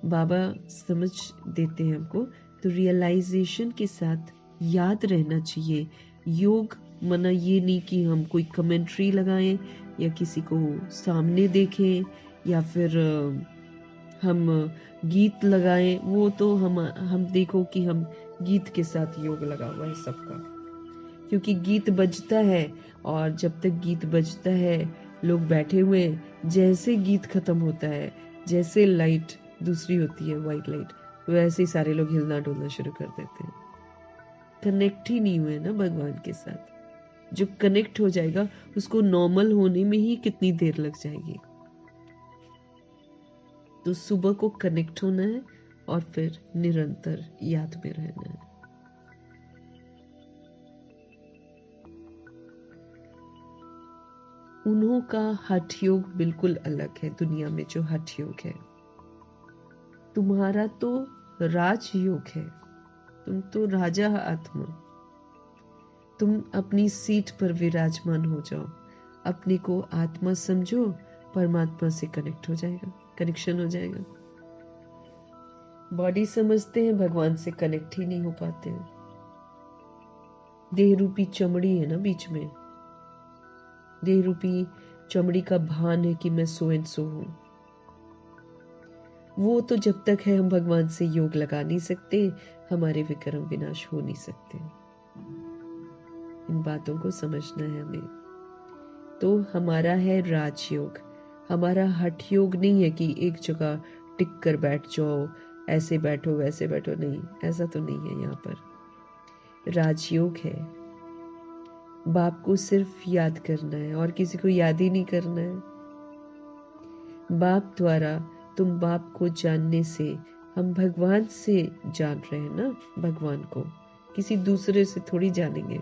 बाबा समझ देते हैं हमको। तो रियलाइजेशन के साथ याद रहना चाहिए। योग मना ये नहीं कि हम कोई कमेंट्री लगाएं या किसी को सामने देखें या फिर हम गीत लगाएं। वो तो हम देखो कि हम गीत के साथ योग लगा हुआ है सबका, क्योंकि गीत बजता है, और जब तक गीत बजता है लोग बैठे हुए हैं। जैसे गीत खत्म होता है, जैसे लाइट दूसरी होती है व्हाइट लाइट, वैसे ही सारे लोग हिलना डुलना शुरू कर देते हैं। कनेक्ट ही नहीं हुए ना भगवान के साथ। जो कनेक्ट हो जाएगा उसको नॉर्मल होने में ही कितनी देर लग जाएगी। तो सुबह को कनेक्ट होना है और फिर निरंतर याद में रहना है। उन्हों का हठ योग बिल्कुल अलग है दुनिया में जो हठ योग है। तुम्हारा तो राजयोग है, तुम तो राजा आत्मा। तुम अपनी सीट पर विराजमान हो जाओ, अपने को आत्मा समझो, परमात्मा से कनेक्शन हो जाएगा। बॉडी समझते हैं, भगवान से कनेक्ट ही नहीं हो पाते हैं। देह रूपी चमड़ी है ना बीच में, देह रूपी चमड़ी का भान है कि मैं सो एंड सो हूं। वो तो जब तक है हम भगवान से योग लगा नहीं सकते, हमारे विक्रम विनाश हो नहीं सकते। इन बातों को समझना है हमें। तो हमारा है राजयोग, हमारा हठ योग नहीं है कि एक जगह टिक कर बैठ जाओ, ऐसे बैठो वैसे बैठो, नहीं, ऐसा तो नहीं है। यहाँ पर राजयोग है, बाप को सिर्फ याद करना है और किसी को याद ही नहीं करना है। बाप द्वारा तुम बाप को जानने से हम भगवान से जान रहे हैं ना, भगवान को किसी दूसरे से थोड़ी जानेंगे।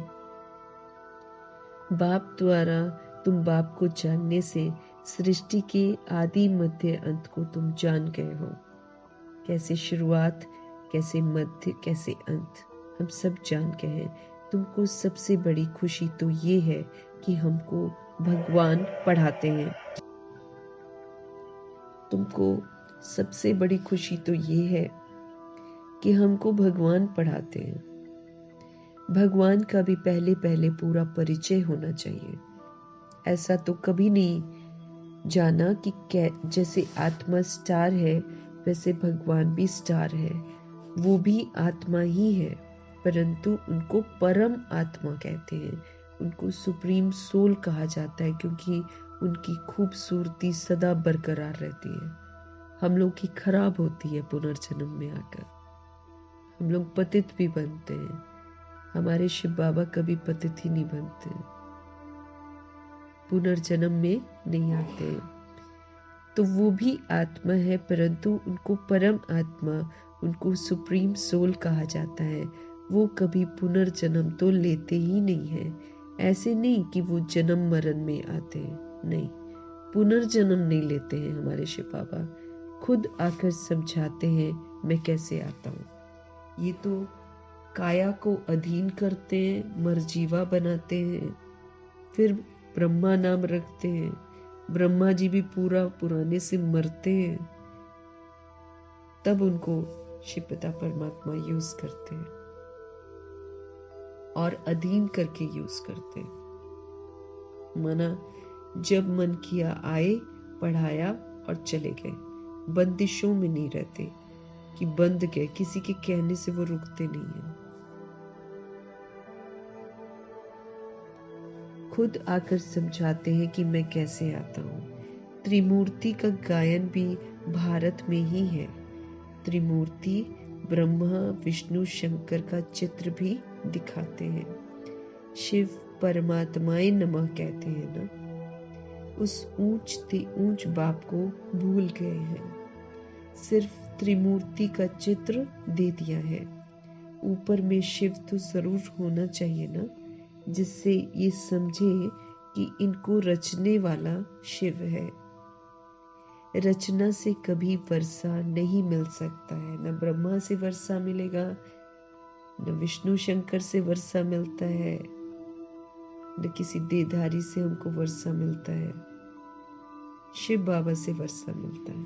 बाप द्वारा तुम बाप को जानने से सृष्टि के आदि मध्य अंत को तुम जान गए हो। कैसे शुरुआत, कैसे मध्य, कैसे अंत, हम सब जान गए हैं। तुमको सबसे बड़ी खुशी तो ये है कि हमको भगवान पढ़ाते हैं। तुमको सबसे बड़ी खुशी तो ये है कि हमको भगवान पढ़ाते हैं। भगवान का भी पहले पहले पूरा परिचय होना चाहिए। ऐसा तो कभी नहीं जाना कि जैसे आत्मा स्टार है वैसे भगवान भी स्टार है। वो भी आत्मा ही है, परंतु उनको परम आत्मा कहते हैं, उनको सुप्रीम सोल कहा जाता है, क्योंकि उनकी खूबसूरती सदा बरकरार रहती है। हम लोग की खराब होती है पुनर्जन्म में आकर, हम लोग पतित भी बनते हैं। हमारे शिव बाबा कभी पतित ही नहीं बनते, पुनर्जन्म में नहीं आते। तो वो भी आत्मा है, परंतु उनको परम आत्मा, उनको सुप्रीम सोल कहा जाता है। वो कभी पुनर्जन्म तो लेते ही नहीं है। ऐसे नहीं कि वो जन्म मरण में आते हैं, नहीं, पुनर्जन्म नहीं लेते हैं। हमारे शिव बाबा खुद आकर समझाते हैं मैं कैसे आता हूँ। ये तो काया को अधीन करते हैं, मरजीवा बनाते हैं, फिर ब्रह्मा नाम रखते हैं। ब्रह्मा जी भी पूरा पुराने से मरते हैं, तब उनको शिव पिता परमात्मा यूज करते हैं और अधीन करके यूज करते हैं। माना जब मन किया आए, पढ़ाया और चले गए। बंदिशों में नहीं रहते कि बंद गए, किसी के कहने से वो रुकते नहीं है। खुद आकर समझाते हैं कि मैं कैसे आता हूँ। त्रिमूर्ति का गायन भी भारत में ही है। त्रिमूर्ति ब्रह्मा विष्णु शंकर का चित्र भी दिखाते हैं। शिव परमात्माए नमः कहते हैं ना। उस ऊंच से ऊंच बाप को भूल गए हैं, सिर्फ त्रिमूर्ति का चित्र दे दिया है। ऊपर में शिव तो जरूर होना चाहिए ना, जिससे ये समझे कि इनको रचने वाला शिव है। रचना से कभी वर्षा नहीं मिल सकता है, न ब्रह्मा से वर्षा मिलेगा, न विष्णु शंकर से वर्षा मिलता है, न किसी देहधारी से हमको वर्षा मिलता है। शिव बाबा से वर्षा मिलता है।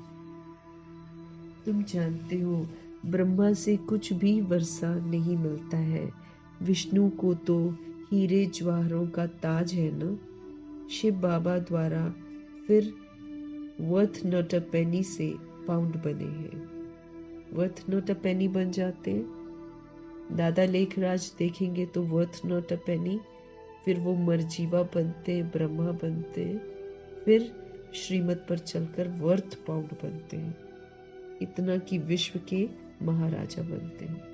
तुम जानते हो ब्रह्मा से कुछ भी वर्षा नहीं मिलता है। विष्णु को तो हीरे जवाहरों का ताज है ना। शिव बाबा द्वारा फिर वर्थ नॉट अ पेनी से पाउंड बने हैं, वर्थ नॉट अ पेनी बन जाते हैं। दादा लेखराज देखेंगे तो वर्थ नॉट अ पेनी, फिर वो मरजीवा बनते, ब्रह्मा बनते, फिर श्रीमत पर चलकर वर्थ पाउंड बनते हैं, इतना कि विश्व के महाराजा बनते हैं।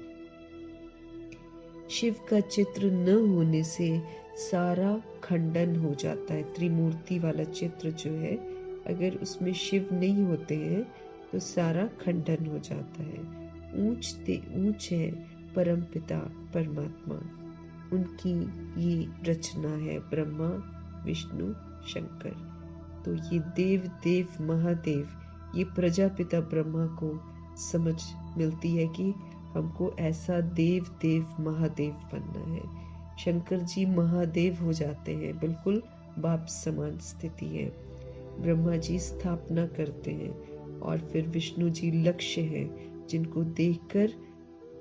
शिव का चित्र न होने से सारा खंडन हो जाता है। त्रिमूर्ति वाला चित्र जो है, अगर उसमें शिव नहीं होते हैं तो सारा खंडन हो जाता है। ऊंच ते ऊंच है परम पिता परमात्मा, उनकी ये रचना है ब्रह्मा विष्णु शंकर। तो ये देव देव महादेव, ये प्रजापिता ब्रह्मा को समझ मिलती है कि हमको ऐसा देव देव महादेव बनना है। शंकर जी महादेव हो जाते हैं, बिल्कुल बाप समान स्थिति है। ब्रह्मा जी स्थापना करते हैं और फिर विष्णु जी लक्ष्य है, जिनको देखकर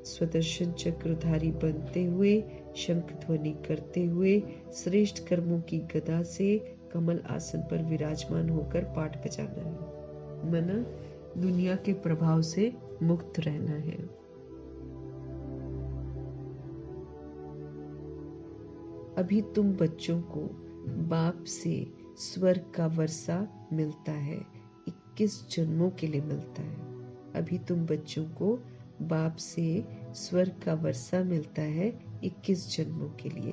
स्वदर्शन चक्रधारी बनते हुए, शंख ध्वनि करते हुए, श्रेष्ठ कर्मों की गदा से कमल आसन पर विराजमान होकर पाठ बजाना है। मना दुनिया के प्रभाव से मुक्त रहना है। अभी तुम बच्चों को बाप से स्वर्ग का वर्षा मिलता है, 21 जन्मों के लिए मिलता है। अभी तुम बच्चों को बाप से स्वर्ग का वर्षा मिलता है 21 जन्मों के लिए।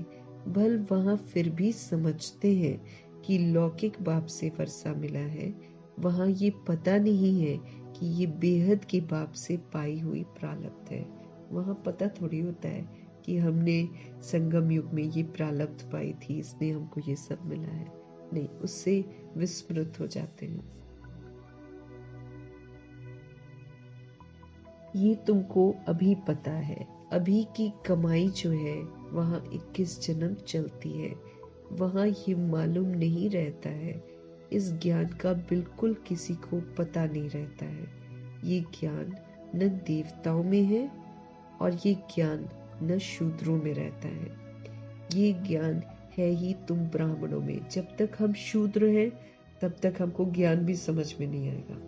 भल वहां फिर भी समझते हैं कि लौकिक बाप से वर्षा मिला है। वहां ये पता नहीं है कि ये बेहद के बाप से पाई हुई प्रारब्ध है। वहां पता थोड़ी होता है कि हमने संगम युग में ये प्रारब्ध पाई थी, इसने हमको ये सब मिला है। नहीं, उससे विस्मृत हो जाते हैं। ये तुमको अभी पता है। अभी की कमाई जो है वहां 21 जन्म चलती है। वहां ये मालूम नहीं रहता है। इस ज्ञान का बिल्कुल किसी को पता नहीं रहता है। ये ज्ञान न देवताओं में है और ये ज्ञान न शूद्रों में रहता है। ये ज्ञान है ही तुम ब्राह्मणों में। जब तक हम शूद्र हैं तब तक हमको ज्ञान भी समझ में नहीं आएगा।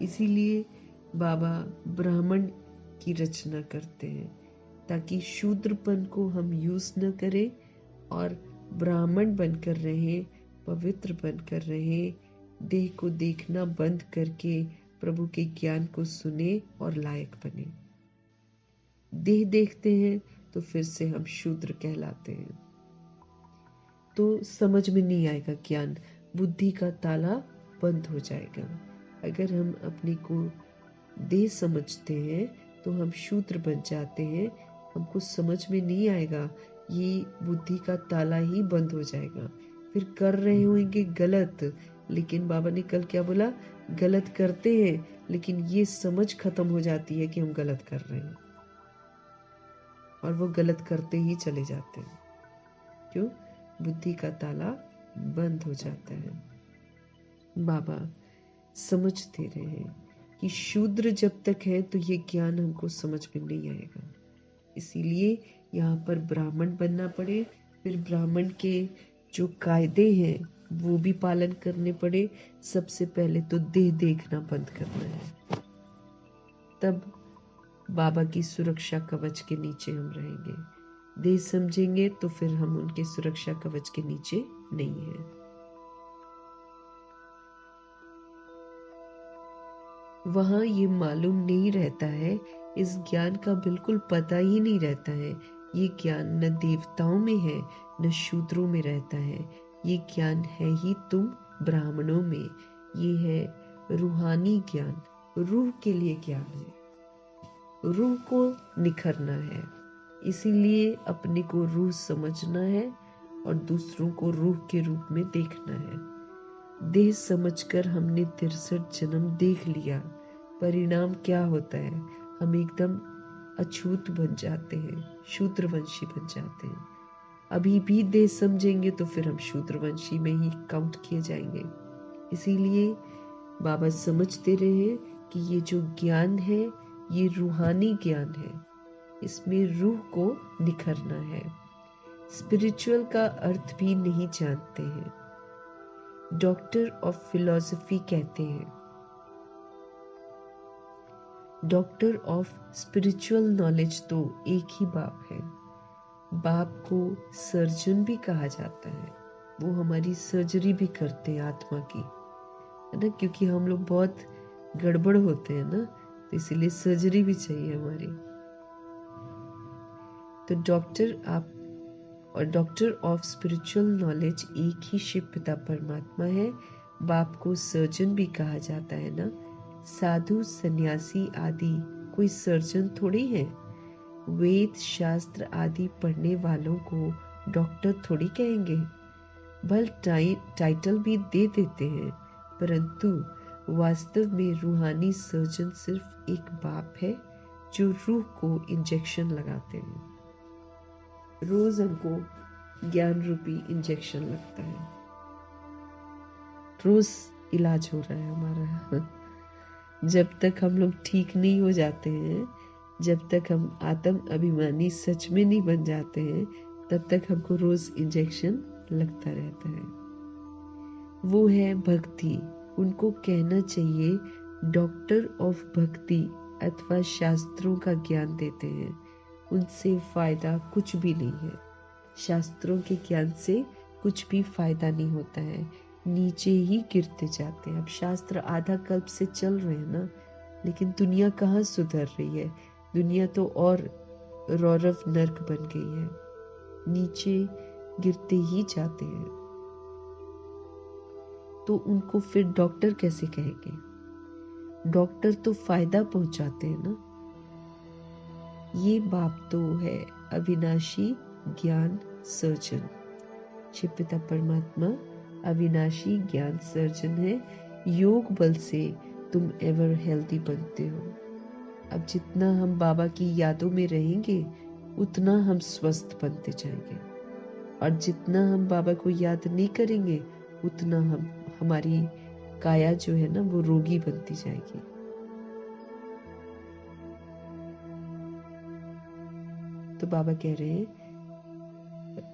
इसीलिए बाबा ब्राह्मण की रचना करते हैं ताकि शूद्रपन को हम यूज न करें और ब्राह्मण बनकर रहें, पवित्र बनकर रहें, देह को देखना बंद करके प्रभु के ज्ञान को सुने और लायक बने। देह देखते हैं तो फिर से हम शूद्र कहलाते हैं, तो समझ में नहीं आएगा ज्ञान, बुद्धि का ताला बंद हो जाएगा। अगर हम अपने को देह समझते हैं तो हम शूद्र बन जाते हैं, हमको समझ में नहीं आएगा, ये बुद्धि का ताला ही बंद हो जाएगा। फिर कर रहे होंगे गलत, लेकिन बाबा ने कल क्या बोला, गलत करते हैं लेकिन ये समझ खत्म हो जाती है कि हम गलत कर रहे हैं और वो गलत करते ही चले जाते हैं। क्यों? बुद्धि का ताला बंद हो जाता है। बाबा समझते रहे कि शूद्र जब तक है तो ये ज्ञान हमको समझ में नहीं आएगा। इसीलिए यहाँ पर ब्राह्मण बनना पड़े, फिर ब्राह्मण के जो कायदे हैं वो भी पालन करने पड़े। सबसे पहले तो देह देखना बंद करना है, तब बाबा की सुरक्षा कवच के नीचे हम रहेंगे। देह समझेंगे तो फिर हम उनके सुरक्षा कवच के नीचे नहीं है। वहां ये मालूम नहीं रहता है, इस ज्ञान का बिल्कुल पता ही नहीं रहता है। ये ज्ञान न देवताओं में है न शूद्रों में रहता है। ये ज्ञान है ही तुम ब्राह्मणों में। ये है रूहानी ज्ञान, रूह के लिए ज्ञान है। रूह को निखरना है, इसीलिए अपने को रूह समझना है और दूसरों को रूह के रूप में देखना है। देह समझकर हमने 63 जन्म देख लिया, परिणाम क्या होता है? हम एकदम अछूत बन जाते हैं, शूद्रवंशी बन जाते हैं। अभी भी देह समझेंगे तो फिर हम शूद्रवंशी में ही काउंट किए जाएंगे। इसीलिए बाबा समझते रहे कि ये जो ज्ञान है ये रूहानी ज्ञान है, इसमें रूह को निखरना है। स्पिरिचुअल का अर्थ भी नहीं जानते हैं। डॉक्टर ऑफ फिलॉसफी कहते हैं, डॉक्टर ऑफ स्पिरिचुअल नॉलेज तो एक ही बाप है। बाप को सर्जन भी कहा जाता है, वो हमारी सर्जरी भी करते हैं आत्मा की, है ना, क्योंकि हम लोग बहुत गड़बड़ होते हैं ना, तो इसीलिए सर्जरी भी चाहिए हमारी। तो डॉक्टर ऑफ स्पिरिचुअल नॉलेज एक ही शिव पिता परमात्मा है। बाप को सर्जन भी कहा जाता है ना। साधु सन्यासी आदि कोई सर्जन थोड़ी है। वेद शास्त्र आदि पढ़ने वालों को डॉक्टर थोड़ी कहेंगे। भल टाइटल भी दे देते हैं, परंतु वास्तव में रूहानी सर्जन सिर्फ एक बाप है जो रूह को इंजेक्शन लगाते हैं। रोज हमको ज्ञान रूपी इंजेक्शन लगता है, रोज इलाज हो रहा है हमारा। जब तक हम लोग ठीक नहीं हो जाते हैं, जब तक हम आत्म अभिमानी सच में नहीं बन जाते हैं, तब तक हमको रोज इंजेक्शन लगता रहता है। वो है भक्ति। उनको कहना चाहिए डॉक्टर ऑफ भक्ति अथवा शास्त्रों का ज्ञान देते हैं। उनसे फायदा कुछ भी नहीं है। शास्त्रों के ज्ञान से कुछ भी फायदा नहीं होता है, नीचे ही गिरते जाते हैं। अब शास्त्र आधा कल्प से चल रहे हैं ना, लेकिन दुनिया कहाँ सुधर रही है। दुनिया तो और रौरव नर्क बन गई है, नीचे गिरते ही जाते हैं। तो उनको फिर डॉक्टर कैसे कहेंगे? डॉक्टर तो फायदा पहुंचाते हैं ना। ये बाप तो है अविनाशी ज्ञान सर्जन। शिव पिता परमात्मा अविनाशी ज्ञान सर्जन है। योग बल से तुम एवर हेल्दी बनते हो। अब जितना हम बाबा की यादों में रहेंगे उतना हम स्वस्थ बनते जाएंगे, और जितना हम बाबा को याद नहीं करेंगे उतना हमारी काया जो है ना वो रोगी बनती जाएगी। तो बाबा कह रहे हैं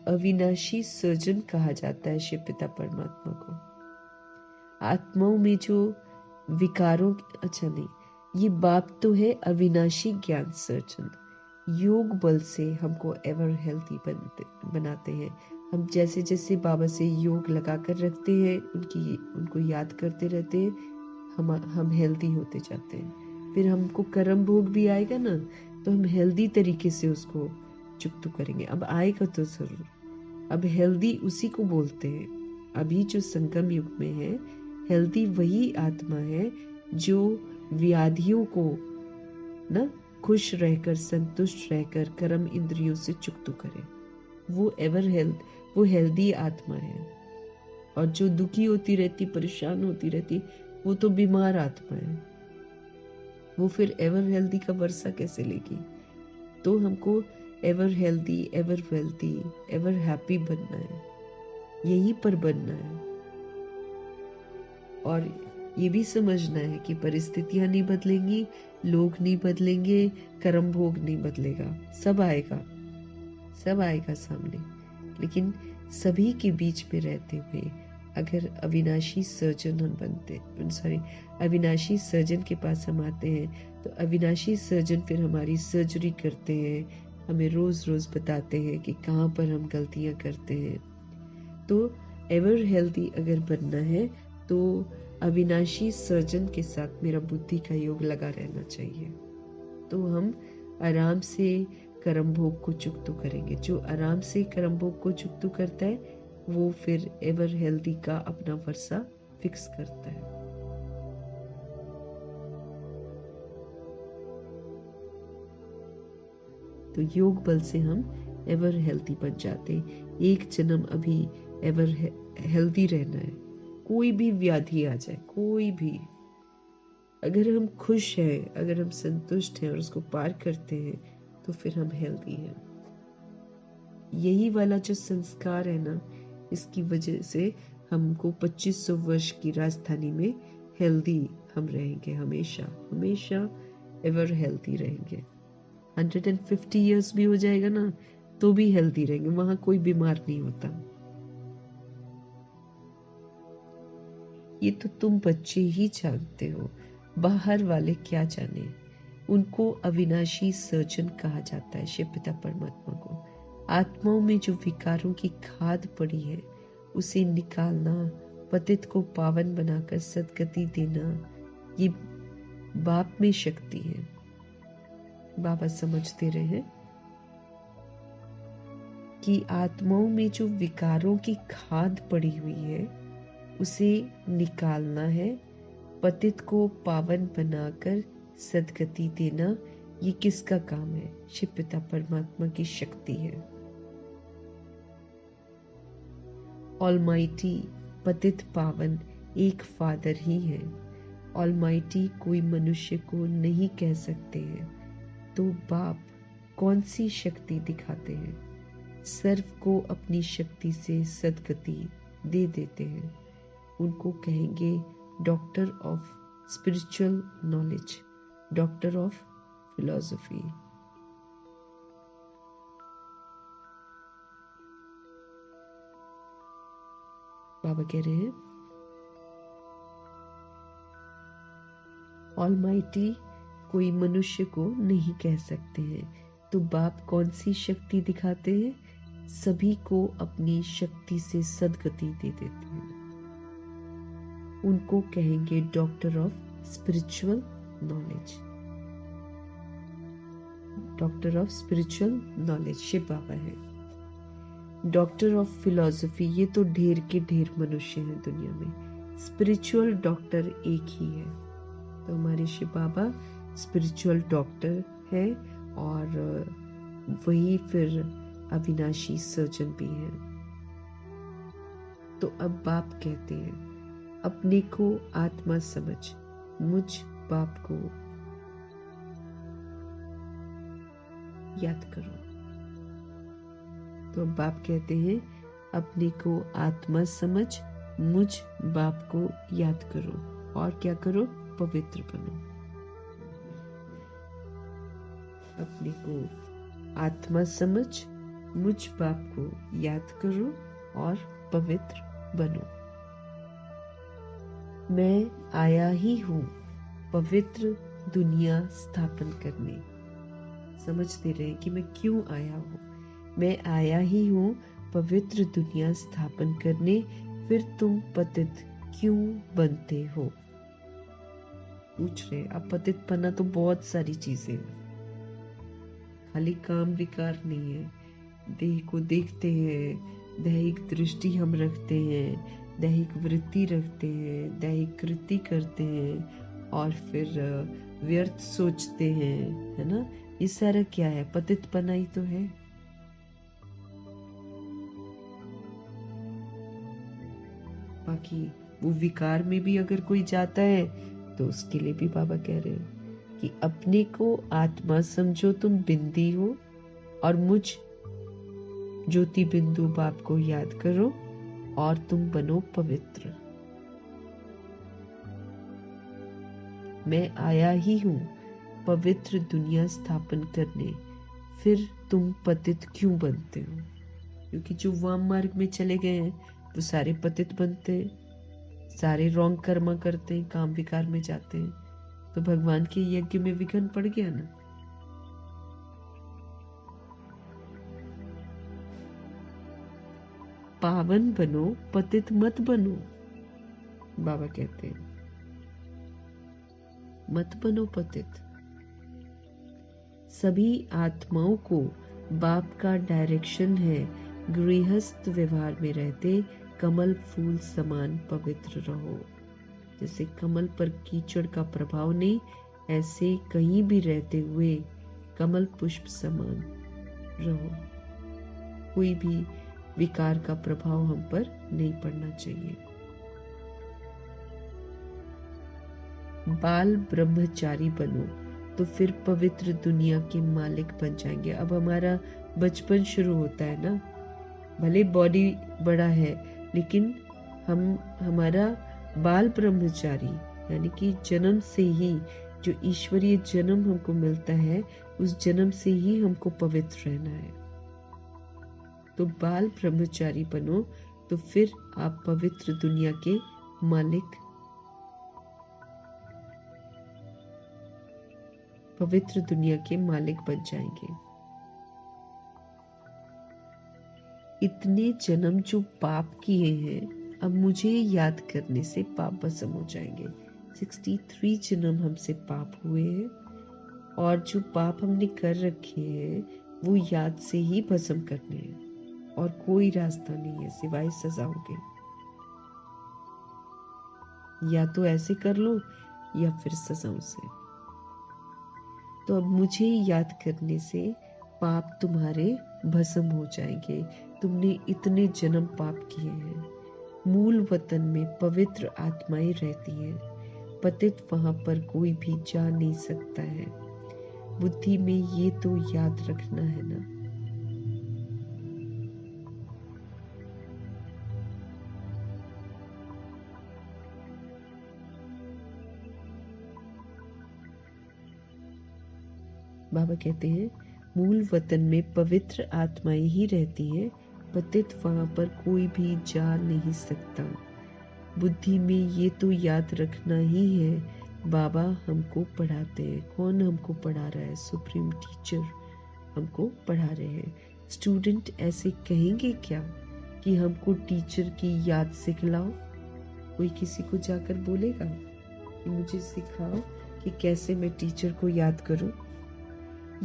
अविनाशी सर्जन कहा जाता है शिव पिता परमात्मा को। आत्माओं में जो विकारों, अच्छा नहीं, ये बाप तो है अविनाशी ज्ञान सर्जन। योग बल से हमको एवर हेल्थी बनाते हैं। हम जैसे जैसे बाबा से योग लगा कर रखते हैं, उनको याद करते रहते हैं, हम हेल्दी होते जाते हैं। फिर हमको कर्म भोग भी आएगा ना, तो हम हेल्दी तरीके से उसको चुकतू करेंगे। अब आएगा तो जरूर। अब हेल्दी उसी को बोलते हैं। अभी जो संगम युग में है, हेल्दी वही आत्मा है जो व्याधियों को ना खुश रहकर, संतुष्ट रहकर कर्म इंद्रियों से चुकतू करे। वो हेल्दी आत्मा है। और जो दुखी होती रहती, परेशान होती रहती, वो तो बीमार आत्मा है। वो फिर एवर हेल्दी का वर्षा कैसे लेगी? तो हमको ever healthy, ever wealthy, ever happy बनना है, यही पर बनना है। और ये भी समझना है कि परिस्थितियां नहीं बदलेंगी, लोग नहीं बदलेंगे, कर्म भोग नहीं बदलेगा। सब आएगा सामने, लेकिन सभी के बीच में रहते हुए अगर अविनाशी सर्जन हम अविनाशी सर्जन के पास हम आते हैं, तो अविनाशी सर्जन फिर हमारी सर्जरी करते हैं, हमें रोज रोज बताते हैं कि कहाँ पर हम गलतियां करते हैं। तो एवर हेल्दी अगर बनना है तो अविनाशी सर्जन के साथ मेरा बुद्धि का योग लगा रहना चाहिए। तो हम आराम से कर्म भोग को चुकतू करेंगे। जो आराम से कर्म भोग को चुकतू करता है वो फिर एवर हेल्दी का अपना वर्षा फिक्स करता है। तो योग बल से हम एवर हेल्दी बन जाते हैं। एक जन्म अभी एवर हेल्दी रहना है। कोई भी व्याधि आ जाए, कोई भी, अगर हम खुश हैं, अगर हम संतुष्ट हैं और उसको पार करते हैं, तो फिर हम हेल्दी हैं। यही वाला जो संस्कार है ना, इसकी वजह से हमको 2500 वर्ष की राजधानी में हेल्दी हम रहेंगे, हमेशा एवर हेल्दी रहेंगे। 150 इयर्स भी हो जाएगा ना, तो भी हेल्दी रहेंगे। वहां कोई बीमार नहीं होता। ये तो तुम बच्चे ही जानते हो, बाहर वाले क्या जाने। उनको अविनाशी सर्जन कहा जाता है शिव पिता परमात्मा को। आत्माओं में जो विकारों की खाद पड़ी है उसे निकालना, पतित को पावन बनाकर सदगति देना, ये बाप में शक्ति है। बाबा समझते रहे कि आत्माओं में जो विकारों की खाद पड़ी हुई है उसे निकालना है, पतित को पावन बनाकर सदगति देना, ये किसका काम है? शिव पिता परमात्मा की शक्ति है। ऑलमाइटी, पतित पावन एक फादर ही है। ऑलमाइटी कोई मनुष्य को नहीं कह सकते हैं, तो बाप कौन सी शक्ति दिखाते हैं? सर्व को अपनी शक्ति से सद्गति दे देते हैं। उनको कहेंगे doctor of spiritual knowledge, doctor of philosophy. बाबा कह रहे हैं ऑलमाइटी कोई मनुष्य को नहीं कह सकते हैं, तो बाप कौन सी शक्ति दिखाते हैं? सभी को अपनी शक्ति से सद्गति दे देते हैं। उनको कहेंगे doctor of spiritual knowledge, doctor of spiritual knowledge Shiv Baba है। डॉक्टर ऑफ फिलॉसफी, ये तो ढेर के ढेर मनुष्य हैं दुनिया में। स्पिरिचुअल डॉक्टर एक ही है। तो हमारे शिव बाबा स्पिरिचुअल डॉक्टर है और वही फिर अविनाशी सर्जन भी है। तो अब बाप कहते हैं अपने को आत्मा समझ मुझ बाप को याद करो। तो बाप कहते हैं अपने को आत्मा समझ मुझ बाप को याद करो और क्या करो? पवित्र बनो। अपने को आत्मा समझ मुझ बाप को याद करो और पवित्र बनो। मैं आया ही हूँ पवित्र दुनिया स्थापन करने। समझते रहे कि मैं क्यों आया हूँ। मैं आया ही हूँ पवित्र दुनिया स्थापन करने, फिर तुम पतित क्यों बनते हो? पूछ रहे। अब पतित बना तो बहुत सारी चीजें हैं, खाली काम विकार नहीं है। देह को देखते हैं, दैहिक दृष्टि हम रखते हैं, दैहिक वृत्ति रखते हैं, दैहिक कृति करते हैं और फिर व्यर्थ सोचते हैं, है ना? ये सारा क्या है? पतितपना ही तो है। बाकी वो विकार में भी अगर कोई जाता है तो उसके लिए भी बाबा कह रहे हैं कि अपने को आत्मा समझो, तुम बिंदी हो, और मुझ ज्योति बिंदु बाप को याद करो और तुम बनो पवित्र। मैं आया ही हूँ पवित्र दुनिया स्थापन करने, फिर तुम पतित क्यों बनते हो? क्योंकि जो वाम मार्ग में चले गए हैं वो सारे पतित बनते हैं, सारे रॉन्ग कर्म करते हैं, काम विकार में जाते हैं। तो भगवान के यज्ञ में विघ्न पड़ गया ना। पावन बनो, पतित मत बनो। बाबा कहते हैं मत बनो पतित। सभी आत्माओं को बाप का डायरेक्शन है, गृहस्थ व्यवहार में रहते कमल फूल समान पवित्र रहो। जैसे कमल पर कीचड़ का प्रभाव नहीं, ऐसे कहीं भी रहते हुए कमल पुष्प समान रहो। कोई भी विकार का प्रभाव हम पर नहीं पड़ना चाहिए। बाल ब्रह्मचारी बनो तो फिर पवित्र दुनिया के मालिक बन जाएंगे। अब हमारा बचपन शुरू होता है ना, भले बॉडी बड़ा है लेकिन हमारा बाल ब्रह्मचारी यानी कि जन्म से ही जो ईश्वरीय जन्म हमको मिलता है, उस जन्म से ही हमको पवित्र रहना है। तो बाल ब्रह्मचारी बनो तो फिर आप पवित्र दुनिया के मालिक, पवित्र दुनिया के मालिक बन जाएंगे। इतने जन्म जो पाप किए हैं, अब मुझे याद करने से पाप भस्म हो जाएंगे। 63 जन्म हमसे पाप हुए हैं और जो पाप हमने कर रखे हैं वो याद से ही भस्म करने हैं और कोई रास्ता नहीं है सिवाय सजाओं के। या तो ऐसे कर लो या फिर सजाओं से। तो अब मुझे याद करने से पाप तुम्हारे भस्म हो जाएंगे। तुमने इतने जन्म पाप किए हैं। मूल वतन में पवित्र आत्माएं रहती हैं पतित वहां पर कोई भी जा नहीं सकता है। बुद्धि में ये तो याद रखना है ना। बाबा कहते हैं मूल वतन में पवित्र आत्माएं ही रहती हैं, पतित वहां पर कोई भी जा नहीं सकता। बुद्धि में ये तो याद रखना ही है। बाबा हमको पढ़ाते हैं। कौन हमको पढ़ा रहा है? सुप्रीम टीचर हमको पढ़ा रहे हैं। स्टूडेंट ऐसे कहेंगे क्या कि हमको टीचर की याद सिखलाओ? कोई किसी को जाकर बोलेगा कि मुझे सिखाओ कि कैसे मैं टीचर को याद करूं?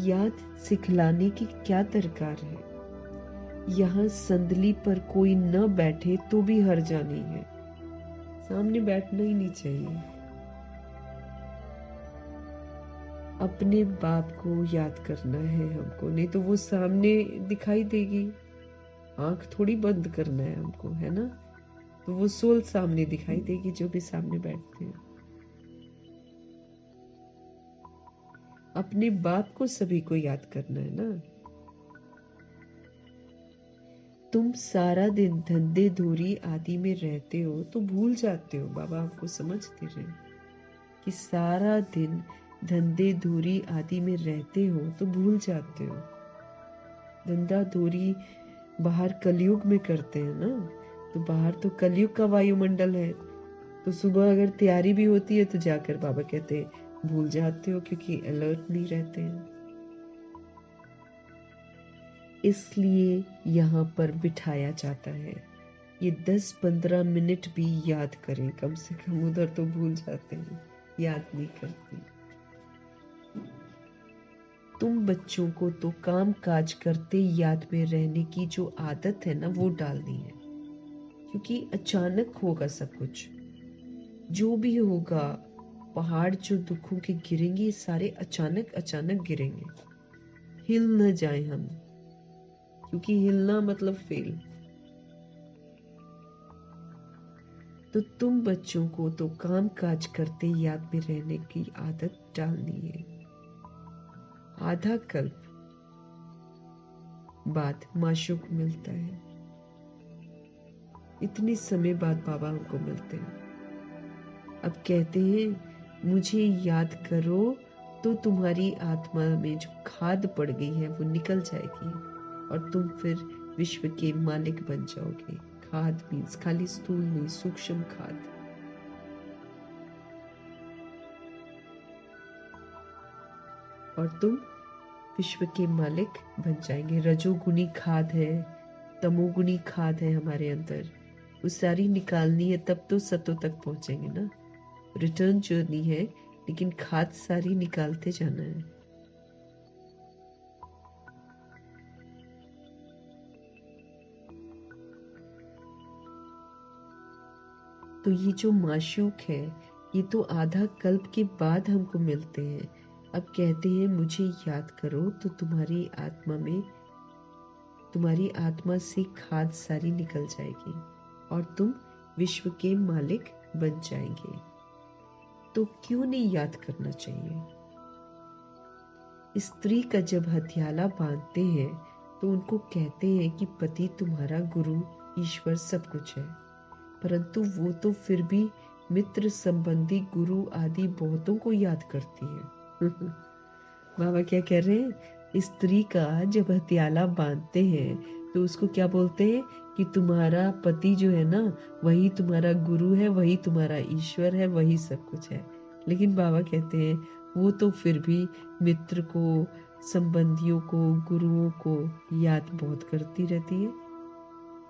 याद सिखलाने की क्या दरकार है? यहाँ संदली पर कोई न बैठे तो भी हर्जा नहीं है। सामने बैठना ही नहीं चाहिए। अपने बाप को याद करना है हमको, नहीं तो वो सामने दिखाई देगी। आंख थोड़ी बंद करना है हमको, है ना? तो वो सोल सामने दिखाई देगी जो भी सामने बैठते हैं। अपने बाप को सभी को याद करना है ना। तुम सारा दिन धंधे धूरी आदि में रहते हो तो भूल जाते हो। बाबा आपको समझते रहे कि सारा दिन धंधे धूरी आदि में रहते हो तो भूल जाते हो। धंधा धूरी बाहर कलयुग में करते हैं ना, तो बाहर तो कलयुग का वायुमंडल है। तो सुबह अगर तैयारी भी होती है तो जाकर बाबा कहते हैं भूल जाते हो, क्योंकि अलर्ट नहीं रहते हैं। इसलिए यहाँ पर बिठाया जाता है। ये 10-15 मिनट भी याद करें कम से कम। उधर तो भूल जाते हैं, याद नहीं करते। तुम बच्चों को तो काम काज करते याद में रहने की जो आदत है ना, वो डालनी है, क्योंकि अचानक होगा सब कुछ। जो भी होगा, पहाड़ जो दुखों के गिरेंगे सारे अचानक अचानक गिरेंगे। हिल न जाए हम, क्योंकि हिलना मतलब फेल। तो तुम बच्चों को तो काम काज करते याद में रहने की आदत डालनी है। आधा कल्प बाद माशू को मिलता है। इतने समय बाद बाबा हमको मिलते हैं। अब कहते हैं मुझे याद करो तो तुम्हारी आत्मा में जो खाद पड़ गई है वो निकल जाएगी और तुम फिर विश्व के मालिक बन जाओगे। खाद मीन्स खाली स्थूल नहीं, सूक्ष्म खाद। और तुम विश्व के मालिक बन जाएंगे। रजोगुनी खाद है, तमोगुनी खाद है हमारे अंदर, वो सारी निकालनी है, तब तो सतों तक पहुंचेंगे ना। रिटर्न जर्नी है, लेकिन खाद सारी निकालते जाना है। तो ये जो माशूक है, ये तो आधा कल्प के बाद हमको मिलते हैं। अब कहते हैं मुझे याद करो तो तुम्हारी आत्मा से खाद सारी निकल जाएगी और तुम विश्व के मालिक बन जाएंगे। तो क्यों नहीं याद करना चाहिए? स्त्री का जब हथियाला बांधते हैं तो उनको कहते हैं कि पति तुम्हारा गुरु ईश्वर सब कुछ है, परंतु वो तो फिर भी मित्र संबंधी गुरु आदि बहुतों को याद करती है। बाबा क्या कह रहे हैं? स्त्री का जब हथियाला बांधते हैं तो उसको क्या बोलते हैं कि तुम्हारा पति जो है ना, वही तुम्हारा गुरु है, वही तुम्हारा ईश्वर है, वही सब कुछ है। लेकिन बाबा कहते हैं वो तो फिर भी मित्र को, संबंधियों को, गुरुओं को याद बहुत करती रहती है।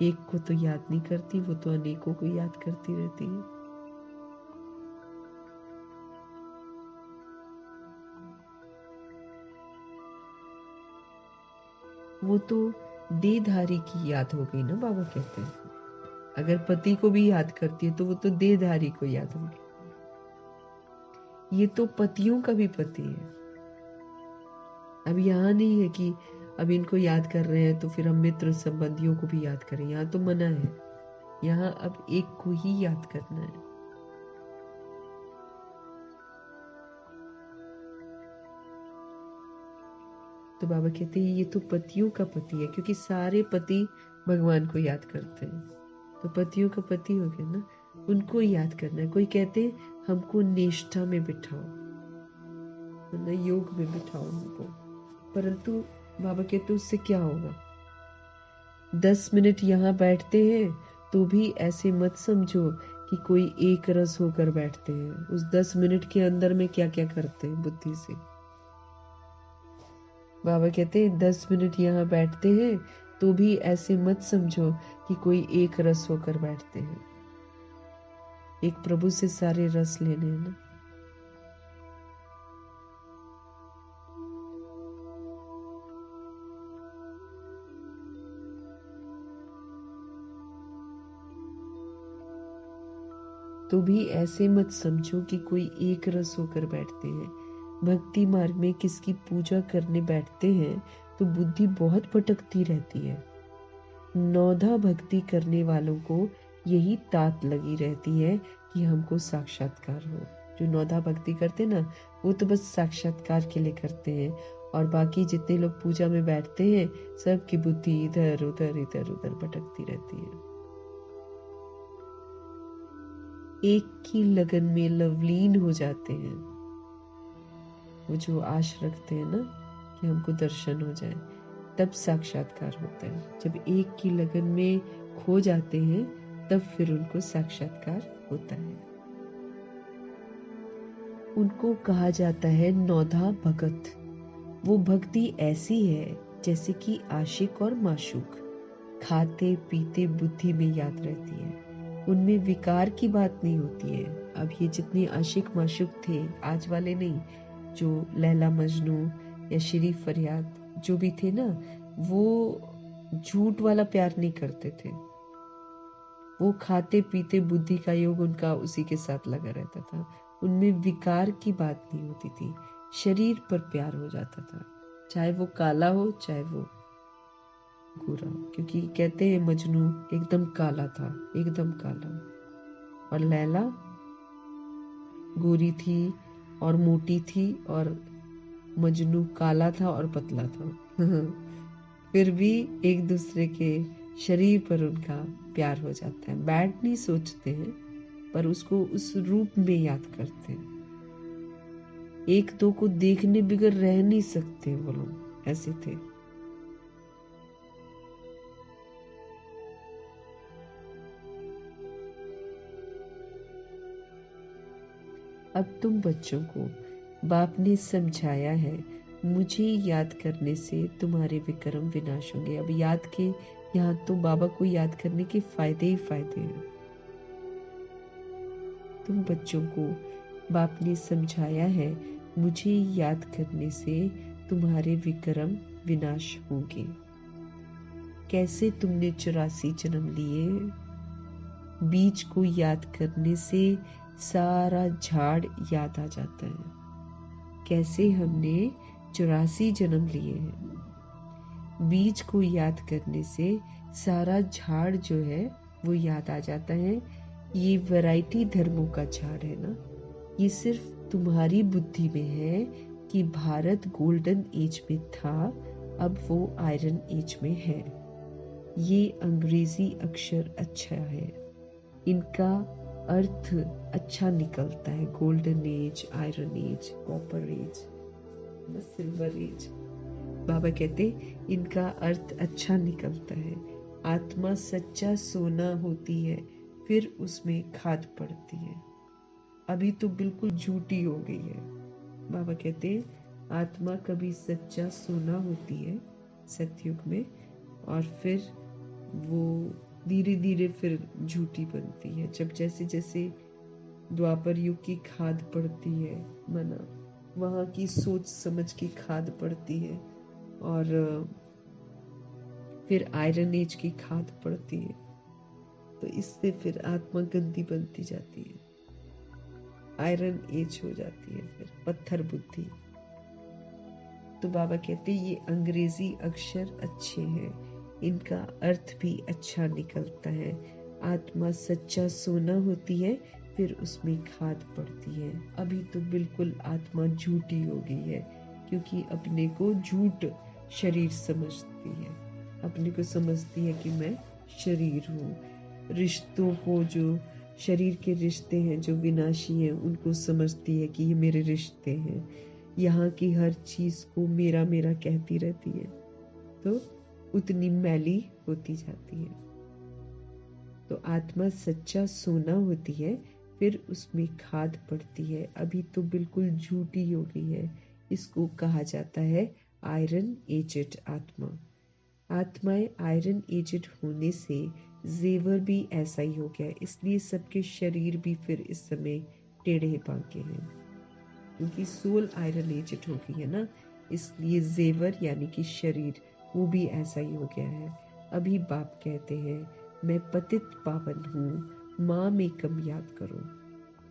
एक को तो याद नहीं करती, वो तो अनेकों को याद करती रहती है। वो तो देहधारी की याद हो गई ना, बाबा कहते हैं। अगर पति को भी याद करती है तो वो तो देहधारी को याद होगी। ये तो पतियों का भी पति है। अब यहाँ नहीं है कि अब इनको याद कर रहे हैं तो फिर हम मित्र संबंधियों को भी याद करें। यहाँ तो मना है। यहाँ अब एक को ही याद करना है। तो बाबा कहते हैं ये तो पतियों का पति है, क्योंकि सारे पति भगवान को याद करते हैं। तो पतियों का पति हो गया ना, उनको याद करना है। कोई कहते हैं हमको निष्ठा में बिठाओ, मतलब योग में बिठाओ हमको, परंतु बाबा कहते उससे क्या होगा। 10 मिनट यहाँ बैठते हैं तो भी ऐसे मत समझो कि कोई एक रस होकर बैठते हैं। उस 10 मिनट के अंदर में क्या क्या करते हैं बुद्धि से। बाबा कहते हैं 10 मिनट यहाँ बैठते हैं तो भी ऐसे मत समझो कि कोई एक रस होकर बैठते हैं। एक प्रभु से सारे रस लेने हैं ना। तो भी ऐसे मत समझो कि कोई एक रस होकर बैठते हैं। भक्ति मार्ग में किसकी पूजा करने बैठते हैं तो बुद्धि बहुत भटकती रहती है। नौधा भक्ति करने वालों को यही तात लगी रहती है कि हमको साक्षात्कार हो। जो नौधा भक्ति करते ना, वो तो बस साक्षात्कार के लिए करते हैं, और बाकी जितने लोग पूजा में बैठते हैं सबकी बुद्धि इधर उधर भटकती रहती है। एक की लगन में लवलीन हो जाते हैं। वो जो आश रखते हैं ना कि हमको दर्शन हो जाए, तब साक्षात्कार होता है। जब एक की लगन में खो जाते हैं तब फिर उनको साक्षात्कार होता है। उनको कहा जाता है नौधा भगत। वो भक्ति ऐसी है जैसे कि आशिक और माशूक खाते पीते बुद्धि में याद रहती है। उनमें विकार की बात नहीं होती है। अब ये जितने आशिक माशूक थे, आज वाले नहीं, जो लैला मजनू या श्री फरियाद जो भी थे ना, वो झूठ वाला प्यार नहीं करते थे। वो खाते पीते बुद्धि का योग उनका उसी के साथ लगा रहता था। उनमें विकार की बात नहीं होती थी। शरीर पर प्यार हो जाता था, चाहे वो काला हो चाहे वो गोरा हो। क्योंकि कहते हैं मजनू एकदम काला था, एकदम काला, और लैला गोरी थी और मोटी थी, और मजनू काला था और पतला था। फिर भी एक दूसरे के शरीर पर उनका प्यार हो जाता है। बैड नहीं सोचते हैं, पर उसको उस रूप में याद करते हैं। एक दो को देखने बिगर रह नहीं सकते वो लोग, ऐसे थे। अब तुम बच्चों को बाप ने समझाया है, मुझे याद करने से तुम्हारे विक्रम विनाश होंगे। अब याद के यहाँ तो बाबा को याद करने के फायदे ही फायदे हैं। तुम बच्चों को बाप ने समझाया है, मुझे याद करने से तुम्हारे विक्रम विनाश होंगे। कैसे तुमने 84 जन्म लिए। बीज को याद करने से सारा झाड़ याद आ जाता है। कैसे हमने 84 जन्म लिए हैं। बीज को याद करने से सारा झाड़ जो है वो याद आ जाता है। ये वैरायटी धर्मों का झाड़ है ना, ये सिर्फ तुम्हारी बुद्धि में है कि भारत गोल्डन एज में था, अब वो आयरन एज में है। ये अंग्रेजी अक्षर अच्छा है, इनका अर्थ अच्छा निकलता है। Golden age, iron age, copper age, silver age. बाबा कहते इनका अर्थ अच्छा निकलता है। आत्मा सच्चा सोना होती है, फिर उसमें खाद पड़ती है। अभी तो बिल्कुल झूठी हो गई है। बाबा कहते आत्मा कभी सच्चा सोना होती है सतयुग में, और फिर वो धीरे धीरे फिर झूठी बनती है। जब जैसे जैसे द्वापर युग की खाद पड़ती है, माना वहां की सोच समझ की खाद पड़ती है, और फिर आयरन एज की खाद पड़ती है, तो इससे फिर आत्मा गंदी बनती जाती है। आयरन एज हो जाती है, फिर पत्थर बुद्धि। तो बाबा कहते ये अंग्रेजी अक्षर अच्छे हैं, इनका अर्थ भी अच्छा निकलता है। आत्मा सच्चा सोना होती है, फिर उसमें खाद पड़ती है। अभी तो बिल्कुल आत्मा झूठी हो गई है, क्योंकि अपने को झूठ शरीर समझती है, अपने को समझती है कि मैं शरीर हूँ। रिश्तों को, जो शरीर के रिश्ते हैं जो विनाशी हैं, उनको समझती है कि ये मेरे रिश्ते हैं। यहाँ की हर चीज को मेरा मेरा कहती रहती है, तो उतनी मैली होती जाती है। तो आत्मा सच्चा सोना होती है, फिर उसमें खाद पड़ती है। अभी तो बिल्कुल झूठी हो गई है। इसको कहा जाता है आयरन एजेड आत्मा। आत्माएं आयरन एजेड होने से जेवर भी ऐसा ही हो गया, इसलिए सबके शरीर भी फिर इस समय टेढ़े बांके हैं, क्योंकि सोल आयरन एजेड हो गई है ना, इसलिए जेवर यानी कि शरीर वो भी ऐसा ही हो गया है। अभी बाप कहते हैं मैं पतित पावन हूँ, माँ में कम याद करो।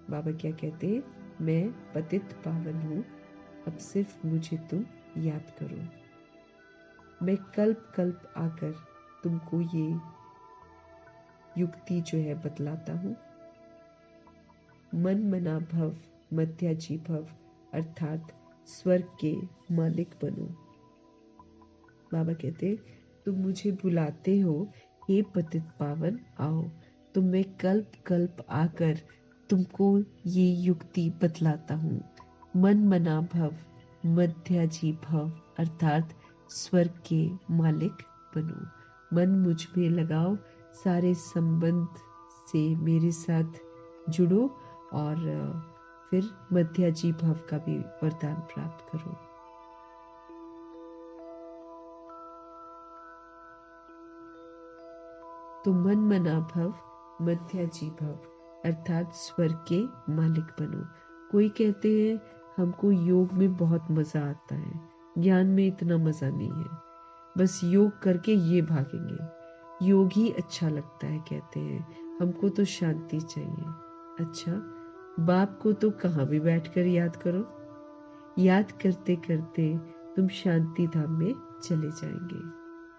बाबा क्या कहते हैं, मैं पतित पावन हूँ, अब सिर्फ मुझे तुम याद करो। मैं कल्प कल्प आकर तुमको ये युक्ति जो है बतलाता हूँ। मन मना भव मध्याजी भव, अर्थात स्वर्ग के मालिक बनो। बाबा कहते तुम मुझे बुलाते हो, हे पतित पावन आओ, तो मैं कल्प कल्प आकर तुमको ये युक्ति बतलाता हूँ। मन मना भव मध्याजी भव, अर्थात स्वर्ग के मालिक बनो। मन मुझ में लगाओ, सारे संबंध से मेरे साथ जुड़ो और फिर मध्याजी भव का भी वरदान प्राप्त करो। तो मन मना भव मध्याजी भव, अर्थात स्वर्ग के मालिक बनो। कोई कहते हैं हमको योग में बहुत मजा आता है, ज्ञान में इतना मजा नहीं है, बस योग करके ये भागेंगे, योग ही अच्छा लगता है। कहते हैं हमको तो शांति चाहिए। अच्छा, बाप को तो कहाँ भी बैठकर याद करो, याद करते करते तुम शांति धाम में चले जाएंगे।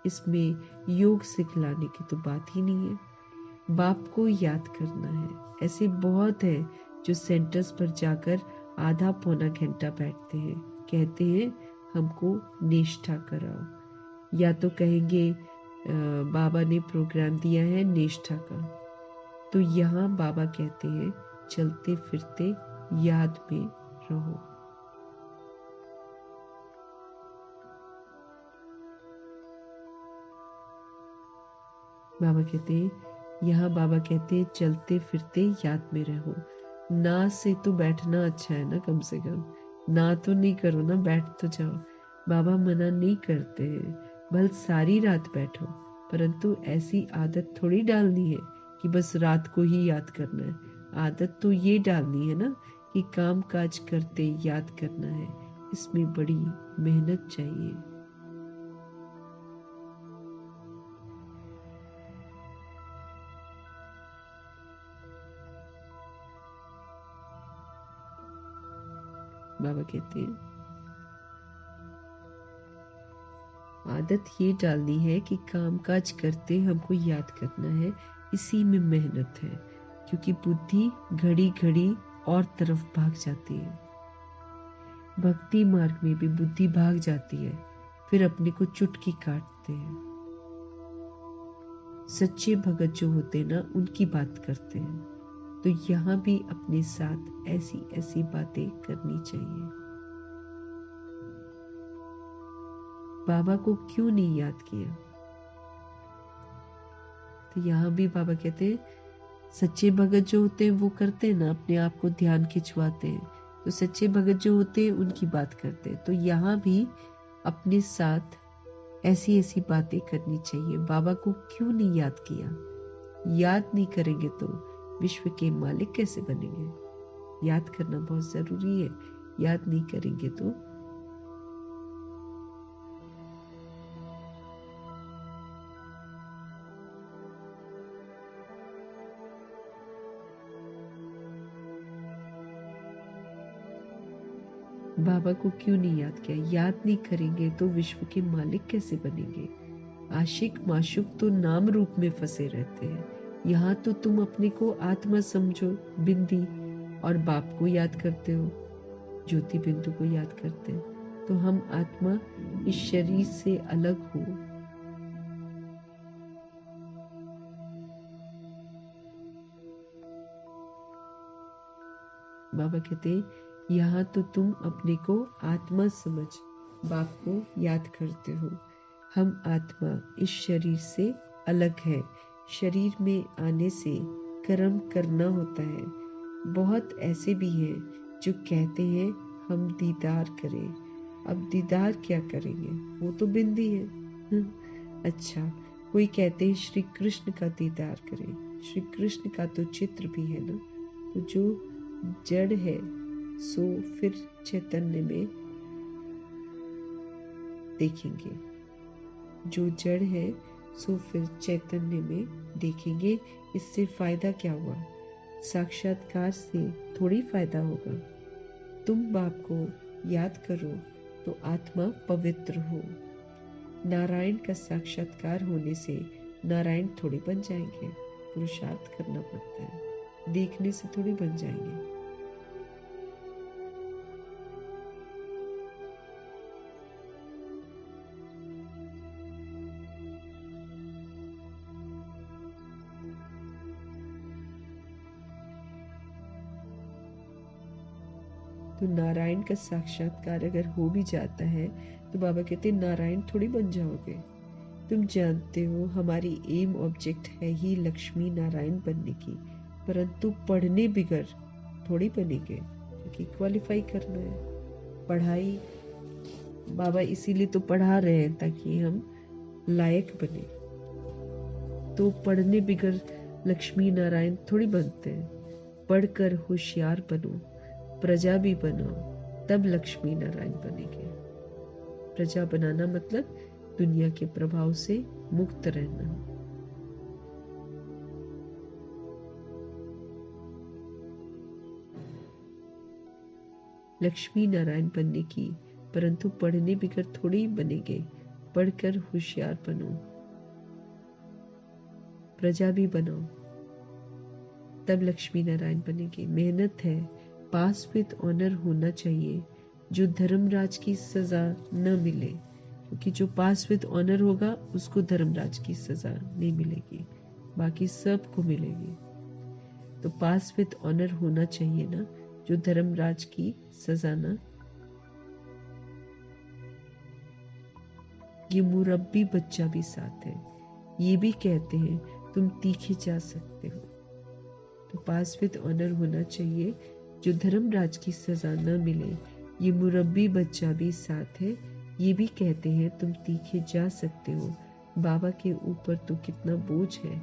इसमें योग सिखलाने की तो बात ही नहीं है, बाप को याद करना है। ऐसे बहुत है जो सेंटर्स पर जाकर आधा पौना घंटा बैठते हैं, कहते हैं हमको निष्ठा कराओ, या तो कहेंगे बाबा ने प्रोग्राम दिया है निष्ठा का। तो यहाँ बाबा कहते हैं चलते फिरते याद में रहो। बाबा कहते हैं, यहाँ बाबा कहते हैं चलते फिरते याद में रहो। ना से तो बैठना अच्छा है ना, कम से कम ना तो नहीं करो ना, बैठ तो जाओ। बाबा मना नहीं करते हैं, भले सारी रात बैठो, परंतु ऐसी आदत थोड़ी डालनी है कि बस रात को ही याद करना है। आदत तो ये डालनी है ना कि काम काज करते याद करना है। इसमें बड़ी मेहनत चाहिए। बाबा कहते हैं आदत ये डालनी है कि काम काज करते हमको याद करना है, इसी में मेहनत है, क्योंकि बुद्धि घड़ी घड़ी और तरफ भाग जाती है। भक्ति मार्ग में भी बुद्धि भाग जाती है, फिर अपने को चुटकी काटते हैं। सच्चे भगत जो होते हैं ना, उनकी बात करते हैं। तो यहाँ भी अपने साथ ऐसी ऐसी बातें करनी चाहिए। बाबा को क्यों नहीं याद किया? तो यहाँ भी बाबा कहते हैं सच्चे भगत जो होते हैं वो करते हैं ना, अपने आप को ध्यान खिंचवाते हैं। तो सच्चे भगत जो होते हैं उनकी बात करते हैं। तो यहाँ भी अपने साथ ऐसी ऐसी बातें करनी चाहिए। बाबा को क्यों नहीं याद किया? याद नहीं करेंगे तो विश्व के मालिक कैसे बनेंगे? याद करना बहुत जरूरी है। याद नहीं करेंगे तो बाबा को क्यों नहीं याद किया? याद नहीं करेंगे तो विश्व के मालिक कैसे बनेंगे? आशिक माशुक तो नाम रूप में फंसे रहते हैं। यहाँ तो तुम अपने को आत्मा समझो, बिंदी, और बाप को याद करते हो, ज्योति बिंदु को याद करते हैं। तो हम आत्मा इस शरीर से अलग हो। बाबा कहते हैं यहाँ तो तुम अपने को आत्मा समझ बाप को याद करते हो। हम आत्मा इस शरीर से अलग है। शरीर में आने से कर्म करना होता है। बहुत ऐसे भी हैं जो कहते हैं हम दीदार करें। अब दीदार क्या करेंगे, वो तो बिंदी है। अच्छा, कोई कहते हैं श्री कृष्ण का दीदार करें। श्री कृष्ण का तो चित्र भी है ना। तो जो जड़ है सो फिर चैतन्य में देखेंगे। जो जड़ है सो फिर चैतन्य में देखेंगे। इससे फायदा क्या हुआ? साक्षात्कार से थोड़ी फायदा होगा। तुम बाप को याद करो तो आत्मा पवित्र हो। नारायण का साक्षात्कार होने से नारायण थोड़ी बन जाएंगे। पुरुषार्थ करना पड़ता है, देखने से थोड़ी बन जाएंगे। तो नारायण का साक्षात्कार अगर हो भी जाता है तो बाबा कहते हैं नारायण थोड़ी बन जाओगे। तुम जानते हो हमारी एम ऑब्जेक्ट है ही लक्ष्मी नारायण बनने की, परंतु पढ़ने बिगर थोड़ी बनेंगे, क्योंकि क्वालिफाई करना है। पढ़ाई बाबा इसीलिए तो पढ़ा रहे हैं ताकि हम लायक बने। तो पढ़ने बिगर लक्ष्मी नारायण थोड़ी बनते हैं। पढ़कर होशियार बनो, प्रजा भी बनो, तब लक्ष्मी नारायण बनेंगे। प्रजा बनाना मतलब दुनिया के प्रभाव से मुक्त रहना। लक्ष्मी नारायण बनने की, परंतु पढ़ने बिगर थोड़ी बनेंगे। पढ़कर होशियार बनो, प्रजा भी बनो, तब लक्ष्मी नारायण बनेंगे। मेहनत है, पास विद ऑनर होना चाहिए, जो धर्मराज की सजा न मिले, क्योंकि जो पास विद ऑनर होगा उसको धर्मराज की सजा नहीं मिलेगी, बाकी सबको मिलेगी। तो पास विद ऑनर होना चाहिए ना, जो धर्मराज की सजा ना। ये मुरब्बी बच्चा भी साथ है, ये भी कहते हैं तुम तीखे जा सकते हो। तो पास विद ऑनर होना चाहिए, जो धर्मराज की सजा न मिले। ये मुरब्बी बच्चा भी साथ है, ये भी कहते हैं तुम तीखे जा सकते हो। बाबा के ऊपर तो कितना बोझ है,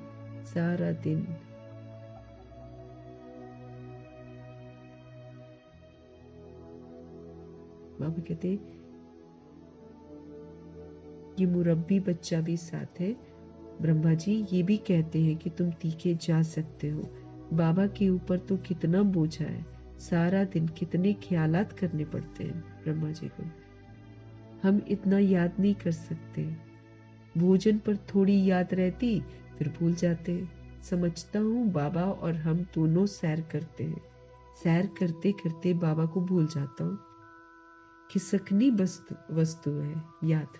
सारा दिन बाबा कहते ये मुरब्बी बच्चा भी साथ है। ब्रह्मा जी ये भी कहते हैं कि तुम तीखे जा सकते हो। बाबा के ऊपर तो कितना बोझ है, सारा दिन कितने ख्यालात करने पड़ते हैं ब्रह्मा जी को। हम इतना याद नहीं कर सकते। भोजन पर थोड़ी याद रहती फिर भूल जाते। समझता हूँ बाबा और हम दोनों सैर करते हैं, सैर करते करते बाबा को भूल जाता हूँ। खिसकनी वस्तु है याद,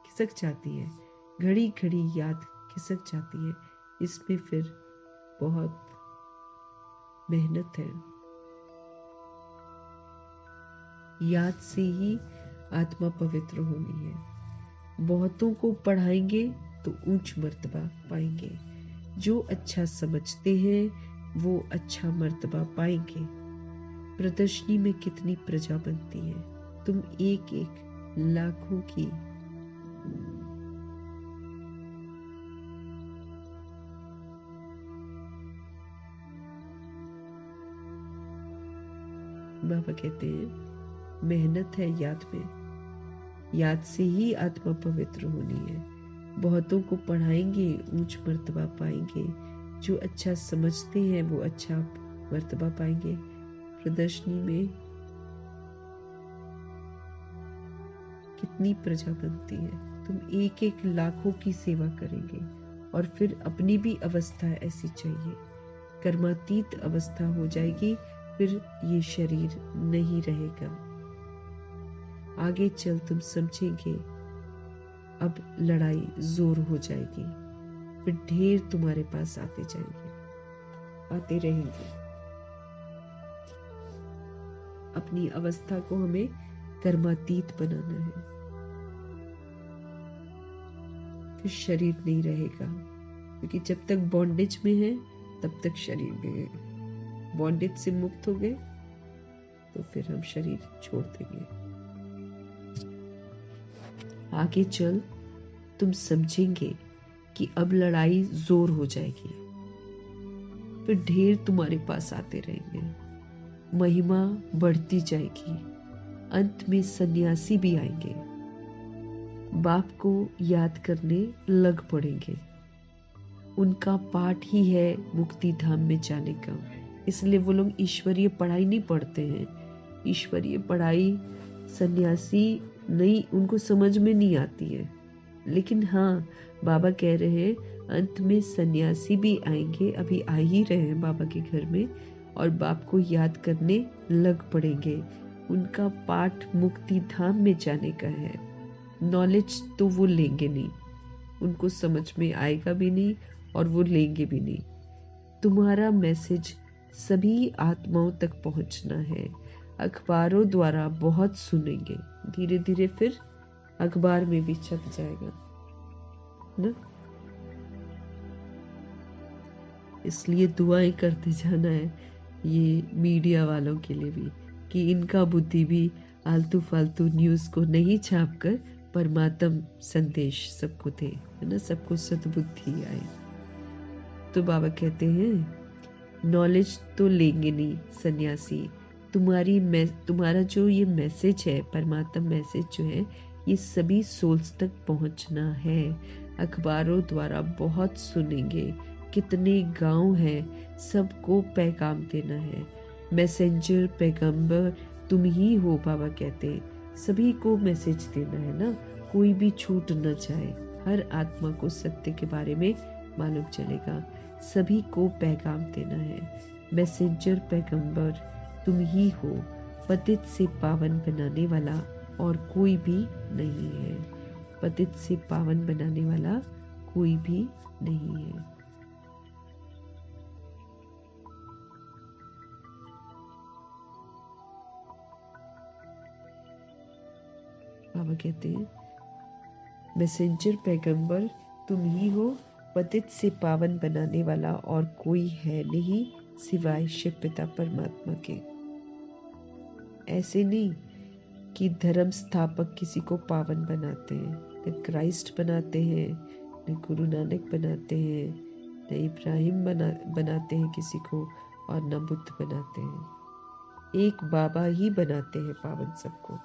खिसक जाती है, घड़ी घड़ी याद खिसक जाती है। इसमें फिर बहुत मेहनत है। याद से ही आत्मा पवित्र होनी है। बहुतों को पढ़ाएंगे तो ऊंच मर्तबा पाएंगे। जो अच्छा समझते हैं वो अच्छा मर्तबा पाएंगे। प्रदर्शनी में कितनी प्रजा बनती है, तुम एक एक लाखों की बाबा कहते हैं मेहनत है याद में। याद से ही आत्मा पवित्र होनी है। बहुतों को पढ़ाएंगे ऊंच मर्तबा पाएंगे। जो अच्छा समझते हैं वो अच्छा मर्तबा पाएंगे। प्रदर्शनी में कितनी प्रजा बनती है, तुम एक एक लाखों की सेवा करेंगे। और फिर अपनी भी अवस्था ऐसी चाहिए, कर्मातीत अवस्था हो जाएगी, फिर ये शरीर नहीं रहेगा। आगे चल तुम समझेंगे, अब लड़ाई जोर हो जाएगी, फिर ढेर तुम्हारे पास आते रहेंगे। अपनी अवस्था को हमें कर्मातीत बनाना है, फिर शरीर नहीं रहेगा, क्योंकि जब तक बॉन्डेज में है तब तक शरीर में है। बॉन्डेज से मुक्त हो गए तो फिर हम शरीर छोड़ देंगे। आगे चल तुम समझेंगे कि अब लड़ाई जोर हो जाएगी, फिर ढेर तुम्हारे पास आते रहेंगे, महिमा बढ़ती जाएगी, अंत में सन्यासी भी आएंगे, बाप को याद करने लग पड़ेंगे। उनका पाठ ही है मुक्ति धाम में जाने का, इसलिए वो लोग ईश्वरीय पढ़ाई नहीं पढ़ते हैं। ईश्वरीय पढ़ाई सन्यासी नहीं, उनको समझ में नहीं आती है। लेकिन हाँ, बाबा कह रहे हैं अंत में सन्यासी भी आएंगे, अभी आ ही रहे हैं बाबा के घर में, और बाप को याद करने लग पड़ेंगे। उनका पाठ मुक्ति धाम में जाने का है। नॉलेज तो वो लेंगे नहीं, उनको समझ में आएगा भी नहीं और वो लेंगे भी नहीं। तुम्हारा मैसेज सभी आत्माओं तक पहुंचना है। अखबारों द्वारा बहुत सुनेंगे, धीरे धीरे फिर अखबार में भी छप जाएगा ना। इसलिए दुआएं करते जाना है ये मीडिया वालों के लिए भी, कि इनका बुद्धि भी आलतू फालतू न्यूज को नहीं छापकर परमात्म संदेश सबको दे, है ना, सबको सद्बुद्धि आए। तो बाबा कहते हैं नॉलेज तो लेंगे नहीं सन्यासी, तुम्हारा जो ये मैसेज है, परमात्मा मैसेज जो है, ये सभी सोल्स तक पहुंचना है। अखबारों द्वारा बहुत सुनेंगे, कितने गांव हैं, सबको पैगाम देना है। मैसेंजर पैगंबर तुम ही हो, बाबा कहते, सभी को मैसेज देना है ना, कोई भी छूट न जाए। हर आत्मा को सत्य के बारे में मालूम चलेगा, सभी को पैगाम देना है। मैसेंजर पैगंबर तुम ही हो, पतित से पावन बनाने वाला और कोई भी नहीं है। पतित से पावन बनाने वाला कोई भी नहीं है। बाबा कहते हैं मैसेंजर पैगंबर तुम ही हो, पतित से पावन बनाने वाला और कोई है नहीं सिवाय शिव पिता परमात्मा के। ऐसे नहीं कि धर्म स्थापक किसी को पावन बनाते हैं, न क्राइस्ट बनाते हैं, न गुरु नानक बनाते हैं, न इब्राहिम बनाते हैं किसी को, और न बुद्ध बनाते हैं। एक बाबा ही बनाते हैं पावन सबको।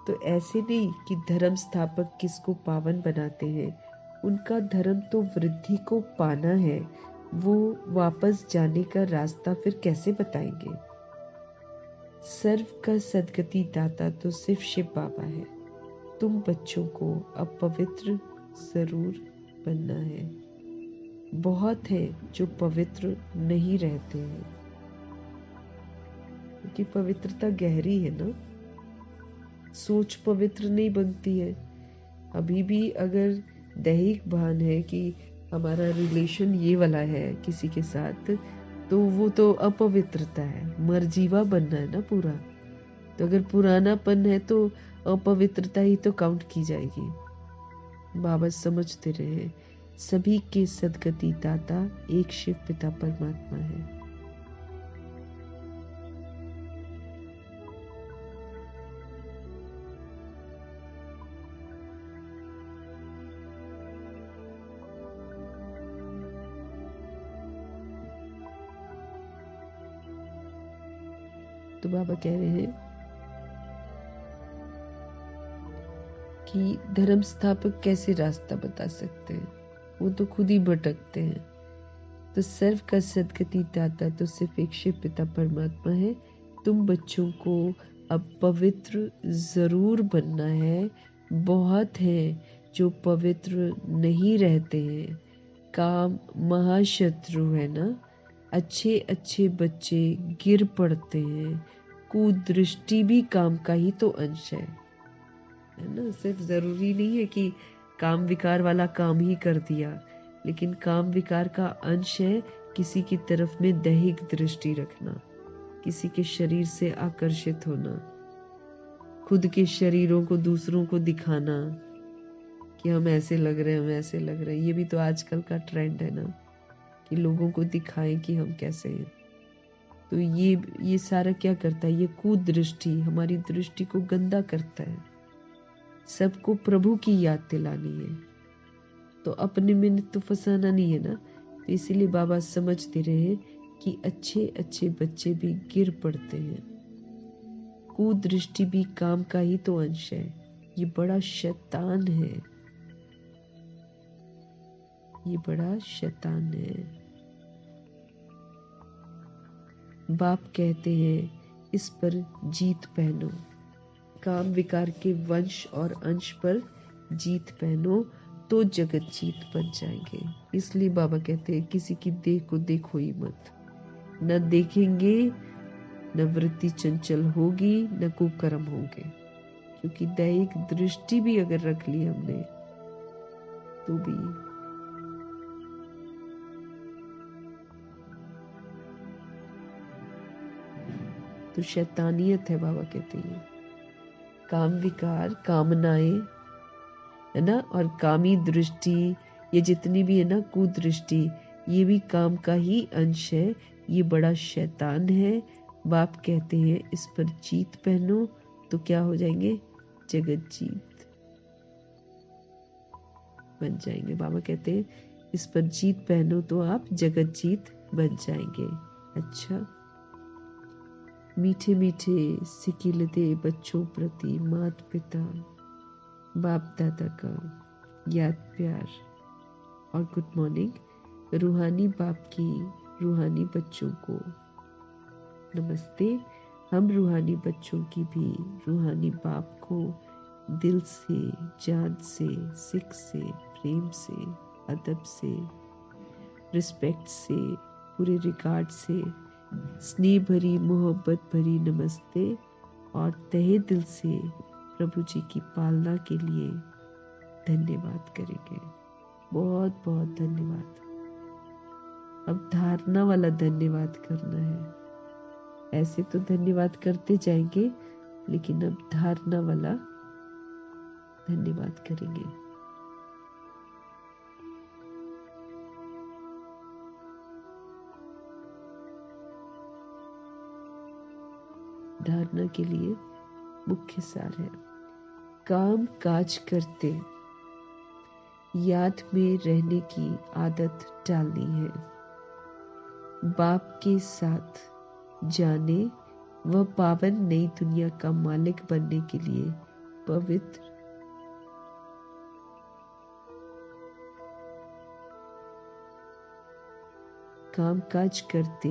तो ऐसे नहीं कि धर्म स्थापक किसको पावन बनाते हैं, उनका धर्म तो वृद्धि को पाना है, वो वापस जाने का रास्ता फिर कैसे बताएंगे। सर्व का सदगति दाता तो सिर्फ शिव बाबा है। तुम बच्चों को अब पवित्र जरूर बनना है। बहुत है जो पवित्र नहीं रहते हैं, क्योंकि पवित्रता गहरी है ना, सोच पवित्र नहीं बनती है। अभी भी अगर दैहिक भान है कि हमारा रिलेशन ये वाला है किसी के साथ, तो वो तो अपवित्रता है, मरजीवा बनना है ना पूरा। तो अगर पुरानापन है तो अपवित्रता ही तो काउंट की जाएगी। बाबा समझते रहे सभी के सदगति दाता एक शिव पिता परमात्मा है। तो बाबा कह रहे हैं कि धर्म स्थापक कैसे रास्ता बता सकते हैं, वो तो खुद ही भटकते हैं। तो सर्व का सदगति दाता तो सिर्फ एक शिव पिता परमात्मा है। तुम बच्चों को अब पवित्र जरूर बनना है। बहुत है जो पवित्र नहीं रहते हैं, काम महाशत्रु है ना। अच्छे अच्छे बच्चे गिर पड़ते हैं, कुदृष्टि भी काम का ही तो अंश है ना। सिर्फ जरूरी नहीं है कि काम विकार वाला काम ही कर दिया, लेकिन काम विकार का अंश है किसी की तरफ में दैहिक दृष्टि रखना, किसी के शरीर से आकर्षित होना, खुद के शरीरों को दूसरों को दिखाना कि हम ऐसे लग रहे हैं, हम ऐसे लग रहे हैं। ये भी तो आजकल का ट्रेंड है ना, कि लोगों को दिखाएं कि हम कैसे हैं। तो ये सारा क्या करता है, ये कुदृष्टि हमारी दृष्टि को गंदा करता है। सबको प्रभु की याद दिलानी है, तो अपने में तो फंसाना नहीं है ना। तो इसीलिए बाबा समझ दे रहे हैं कि अच्छे अच्छे बच्चे भी गिर पड़ते हैं। कुदृष्टि भी काम का ही तो अंश है। ये बड़ा शैतान है, ये बड़ा शैतान है। बाप कहते हैं इस पर जीत पहनो, काम विकार के वंश और अंश पर जीत पहनो तो जगत जीत बन जाएंगे। इसलिए बाबा कहते हैं किसी की देह को देखो ही मत। न देखेंगे न वृत्ति चंचल होगी, न कुकर्म होंगे। क्योंकि दैहिक दृष्टि भी अगर रख ली हमने तो भी तो शैतानियत है। बाबा कहते हैं काम विकार, कामनाएं है ना, और कामी दृष्टि, ये जितनी भी है ना कुदृष्टि, ये भी काम का ही अंश है। ये बड़ा शैतान है। बाप कहते हैं इस पर जीत पहनो तो क्या हो जाएंगे, जगत जीत बन जाएंगे। बाबा कहते हैं इस पर जीत पहनो तो आप जगत जीत बन जाएंगे। अच्छा, मीठे मीठे सिकिल दे बच्चों प्रति माता पिता बाप दादा का याद प्यार और गुड मॉर्निंग। रूहानी बाप की रूहानी बच्चों को नमस्ते। हम रूहानी बच्चों की भी रूहानी बाप को दिल से, जान से, सिख से, प्रेम से, अदब से, रिस्पेक्ट से, पूरे रिगार्ड से, स्नेह भरी मोहब्बत भरी नमस्ते और तहे दिल से प्रभु जी की पालना के लिए धन्यवाद करेंगे। बहुत बहुत धन्यवाद। अब धारणा वाला धन्यवाद करना है। ऐसे तो धन्यवाद करते जाएंगे, लेकिन अब धारणा वाला धन्यवाद करेंगे। धारणा के लिए मुख्य सार है, काम काज करते याद में रहने की आदत डालनी है। बाप के साथ जाने व पावन नई दुनिया का मालिक बनने के लिए पवित्र काम काज करते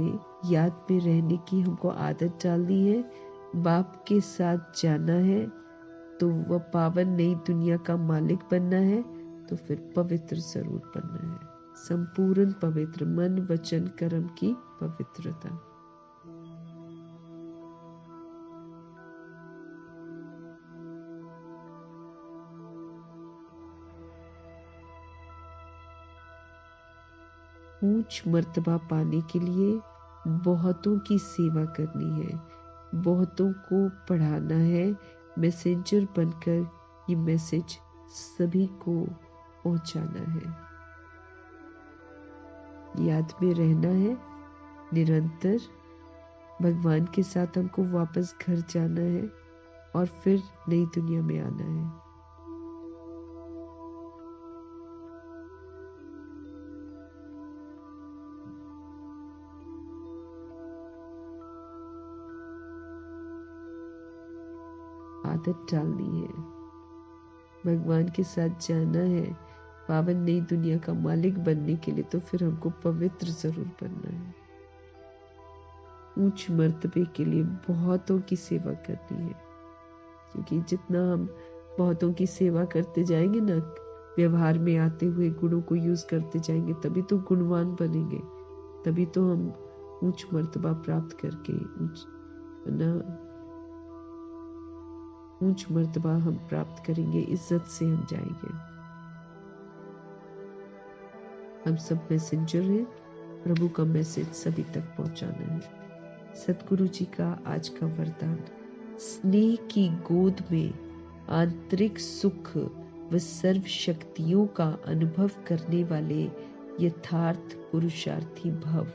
याद में रहने की हमको आदत डालनी है। बाप के साथ जाना है तो वह पावन नई दुनिया का मालिक बनना है, तो फिर पवित्र जरूर बनना है। संपूर्ण पवित्र, मन वचन कर्म की पवित्रता। ऊंच मर्तबा पाने के लिए बहुतों की सेवा करनी है, बहुतों को पढ़ाना है। मैसेंजर बनकर ये मैसेज सभी को पहुंचाना है। याद में रहना है निरंतर। भगवान के साथ हमको वापस घर जाना है और फिर नई दुनिया में आना है। आदत डालनी है, भगवान के साथ जाना है, पावन नई दुनिया का मालिक बनने के लिए, तो फिर हमको पवित्र जरूर बनना है। ऊंच मर्तबे के लिए बहुतों की सेवा करनी है, क्योंकि जितना हम बहुतों की सेवा करते जाएंगे ना, व्यवहार में आते हुए गुणों को यूज करते जाएंगे, तभी तो गुणवान बनेंगे। तभी तो हम ऊंच मर्तबा प्राप्त करके ऊंच ना ऊंच मर्तबा हम प्राप्त करेंगे, इज्जत से हम जाएंगे। हम सब मैसेंजर हैं, प्रभु का मैसेज सभी तक पहुंचाना है। सतगुरु जी का आज का वरदान, स्नेह की गोद में आंतरिक सुख व सर्व शक्तियों का अनुभव करने वाले यथार्थ पुरुषार्थी भव।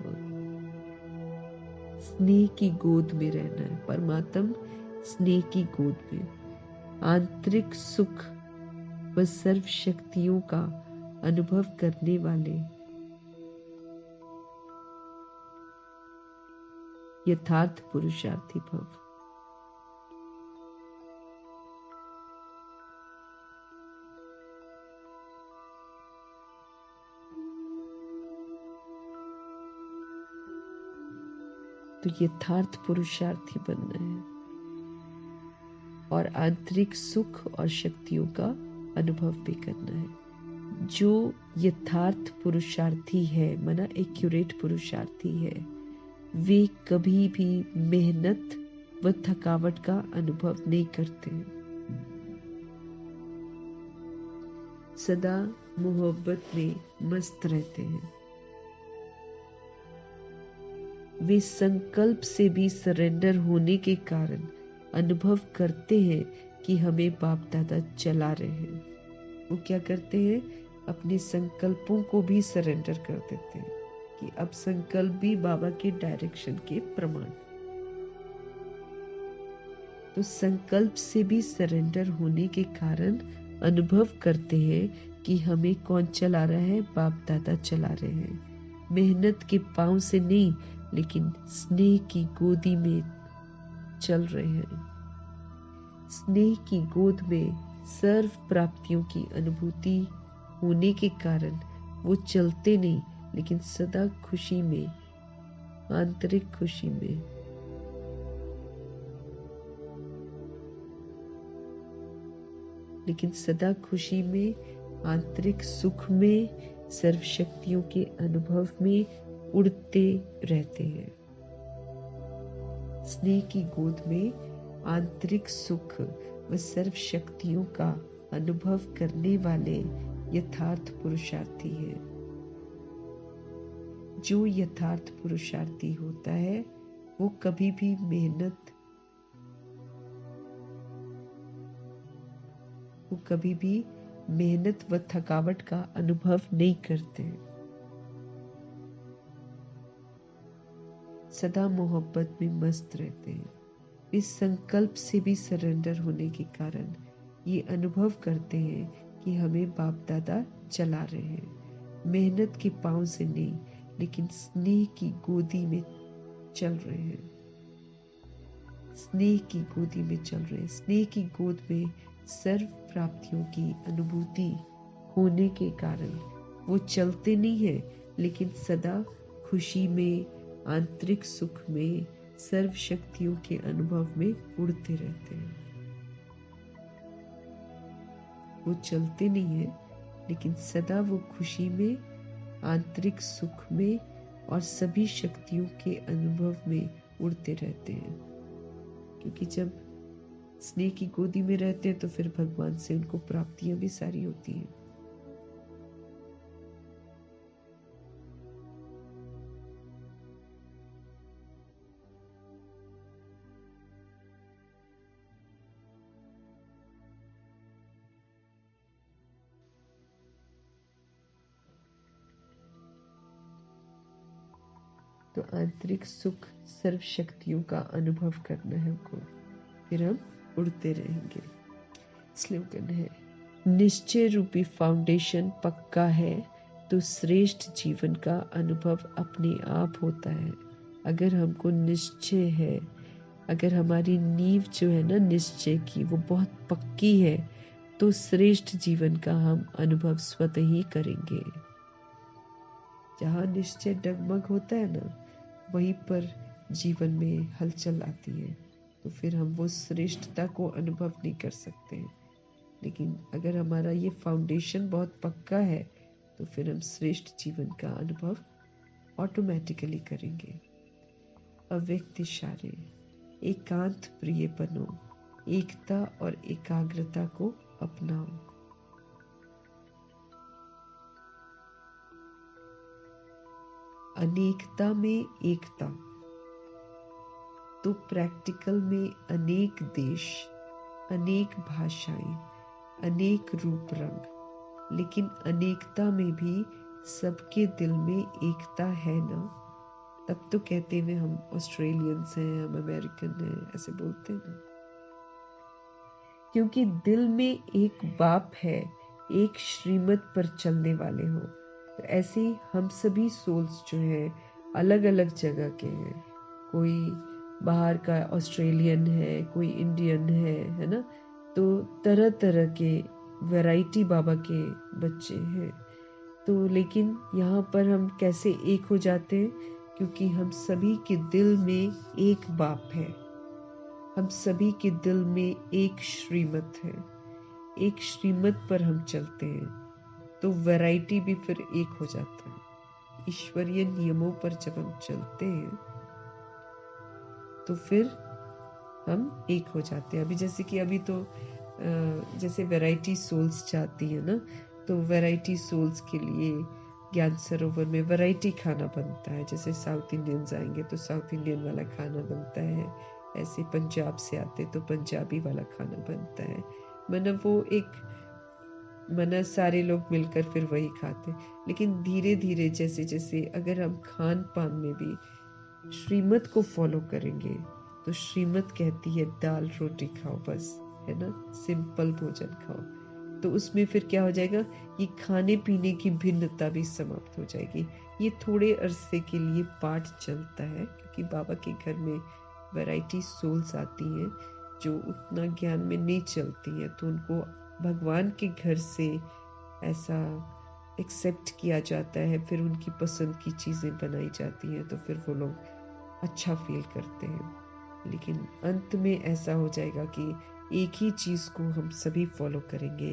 स्नेह की गोद में रहना है, परमात्म स्नेह की गोद में आंतरिक सुख व सर्व शक्तियों का अनुभव करने वाले यथार्थ पुरुषार्थी भव। तो यथार्थ पुरुषार्थी बनना है और आंतरिक सुख और शक्तियों का अनुभव भी करना है। जो यथार्थ पुरुषार्थी है, माना एक्यूरेट पुरुषार्थी है, वे कभी भी मेहनत व थकावट का अनुभव नहीं करते हैं। सदा मोहब्बत में मस्त रहते हैं। वे संकल्प से भी सरेंडर होने के कारण अनुभव करते हैं कि हमें बाप दादा चला रहे हैं। वो क्या करते हैं? अपने संकल्पों को भी सरेंडर कर देते हैं कि अब संकल्प भी बाबा के डायरेक्शन के प्रमाण। तो संकल्प से भी सरेंडर होने के कारण अनुभव करते हैं कि हमें कौन चला रहा है? बाप दादा चला रहे हैं। मेहनत के पांव से नहीं, लेकिन स्नेह की गोदी में चल रहे हैं। स्नेह की गोद में सर्व प्राप्तियों की अनुभूति होने के कारण वो चलते नहीं, लेकिन सदा खुशी में, आंतरिक खुशी में, लेकिन सदा खुशी में, आंतरिक सुख में, सर्व शक्तियों के अनुभव में उड़ते रहते हैं। स्नेह की गोद में आंतरिक सुख व सर्व शक्तियों का अनुभव करने वाले यथार्थ पुरुषार्थी है। जो यथार्थ पुरुषार्थी होता है वो कभी भी मेहनत व थकावट का अनुभव नहीं करते हैं। सदा मोहब्बत में मस्त रहते हैं। इस संकल्प से भी सरेंडर होने के कारण ये अनुभव करते हैं कि हमें बाप दादा चला रहे हैं। मेहनत के पांव से नहीं, लेकिन स्नेह की गोदी में चल रहे हैं। स्नेह की गोदी में चल रहे हैं। स्नेह की गोद में सर्व प्राप्तियों की अनुभूति होने के कारण वो चलते नहीं है, लेकिन सदा खुशी में, आंतरिक सुख में, सर्व शक्तियों के अनुभव में उड़ते रहते हैं। वो चलते नहीं है, लेकिन सदा वो खुशी में, आंतरिक सुख में और सभी शक्तियों के अनुभव में उड़ते रहते हैं। क्योंकि जब स्नेह की गोदी में रहते हैं तो फिर भगवान से उनको प्राप्तियां भी सारी होती हैं। तो आंतरिक सुख, सर्व शक्तियों का अनुभव करना है हमको, फिर हम उड़ते रहेंगे। स्लोगन है, निश्चय रूपी फाउंडेशन पक्का है तो श्रेष्ठ जीवन का अनुभव अपने आप होता है। अगर हमको निश्चय है, अगर हमारी नींव जो है ना निश्चय की, वो बहुत पक्की है, तो श्रेष्ठ जीवन का हम अनुभव स्वतः ही करेंगे। जहाँ निश्चय डगमग होता है ना, वहीं पर जीवन में हलचल आती है, तो फिर हम वो श्रेष्ठता को अनुभव नहीं कर सकते। लेकिन अगर हमारा ये फाउंडेशन बहुत पक्का है, तो फिर हम श्रेष्ठ जीवन का अनुभव ऑटोमेटिकली करेंगे। अव्यक्त इशारे, एकांत प्रिय बनो, एकता और एकाग्रता को अपनाओ। अनेकता में एकता। तो प्रैक्टिकल में अनेक देश, अनेक भाषाएं, अनेक रूप रंग, लेकिन अनेकता में भी सबके दिल में एकता है ना। तब तो कहते हैं हम ऑस्ट्रेलियंस हैं, हम अमेरिकन हैं, ऐसे बोलते हैं ना। क्योंकि दिल में एक बाप है, एक श्रीमत पर चलने वाले हो। तो ऐसे ही हम सभी सोल्स जो हैं अलग अलग जगह के हैं। कोई बाहर का ऑस्ट्रेलियन है, कोई इंडियन है ना। तो तरह तरह के वैरायटी बाबा के बच्चे हैं। तो लेकिन यहाँ पर हम कैसे एक हो जाते हैं? क्योंकि हम सभी के दिल में एक बाप है, हम सभी के दिल में एक श्रीमत है, एक श्रीमत पर हम चलते हैं। तो वैरायटी भी फिर एक हो जाता है। ईश्वरीय नियमों पर जब हम चलते हैं तो फिर हम एक हो जाते हैं। अभी जैसे कि अभी तो जैसे वैरायटी सोल्स चाहती है ना, तो वैरायटी सोल्स के लिए ज्ञान सरोवर में वैरायटी खाना बनता है। जैसे साउथ इंडियंस आएंगे तो साउथ इंडियन वाला खाना बनता है, ऐसे पंजाब से आते तो पंजाबी वाला खाना बनता है। मतलब वो एक मना सारे लोग मिलकर फिर वही खाते। लेकिन धीरे धीरे जैसे जैसे अगर हम खान पान में भी श्रीमत को फॉलो करेंगे, तो श्रीमत कहती है दाल रोटी खाओ बस, है ना, सिंपल भोजन खाओ। तो उसमें फिर क्या हो जाएगा, ये खाने पीने की भिन्नता भी समाप्त हो जाएगी। ये थोड़े अरसे के लिए पाठ चलता है, क्योंकि बाबा के घर में वैरायटी सोल्स आती हैं जो उतना ज्ञान में नहीं चलती हैं। तो उनको भगवान के घर से ऐसा एक्सेप्ट किया जाता है, फिर उनकी पसंद की चीज़ें बनाई जाती हैं, तो फिर वो लोग अच्छा फील करते हैं। लेकिन अंत में ऐसा हो जाएगा कि एक ही चीज़ को हम सभी फॉलो करेंगे।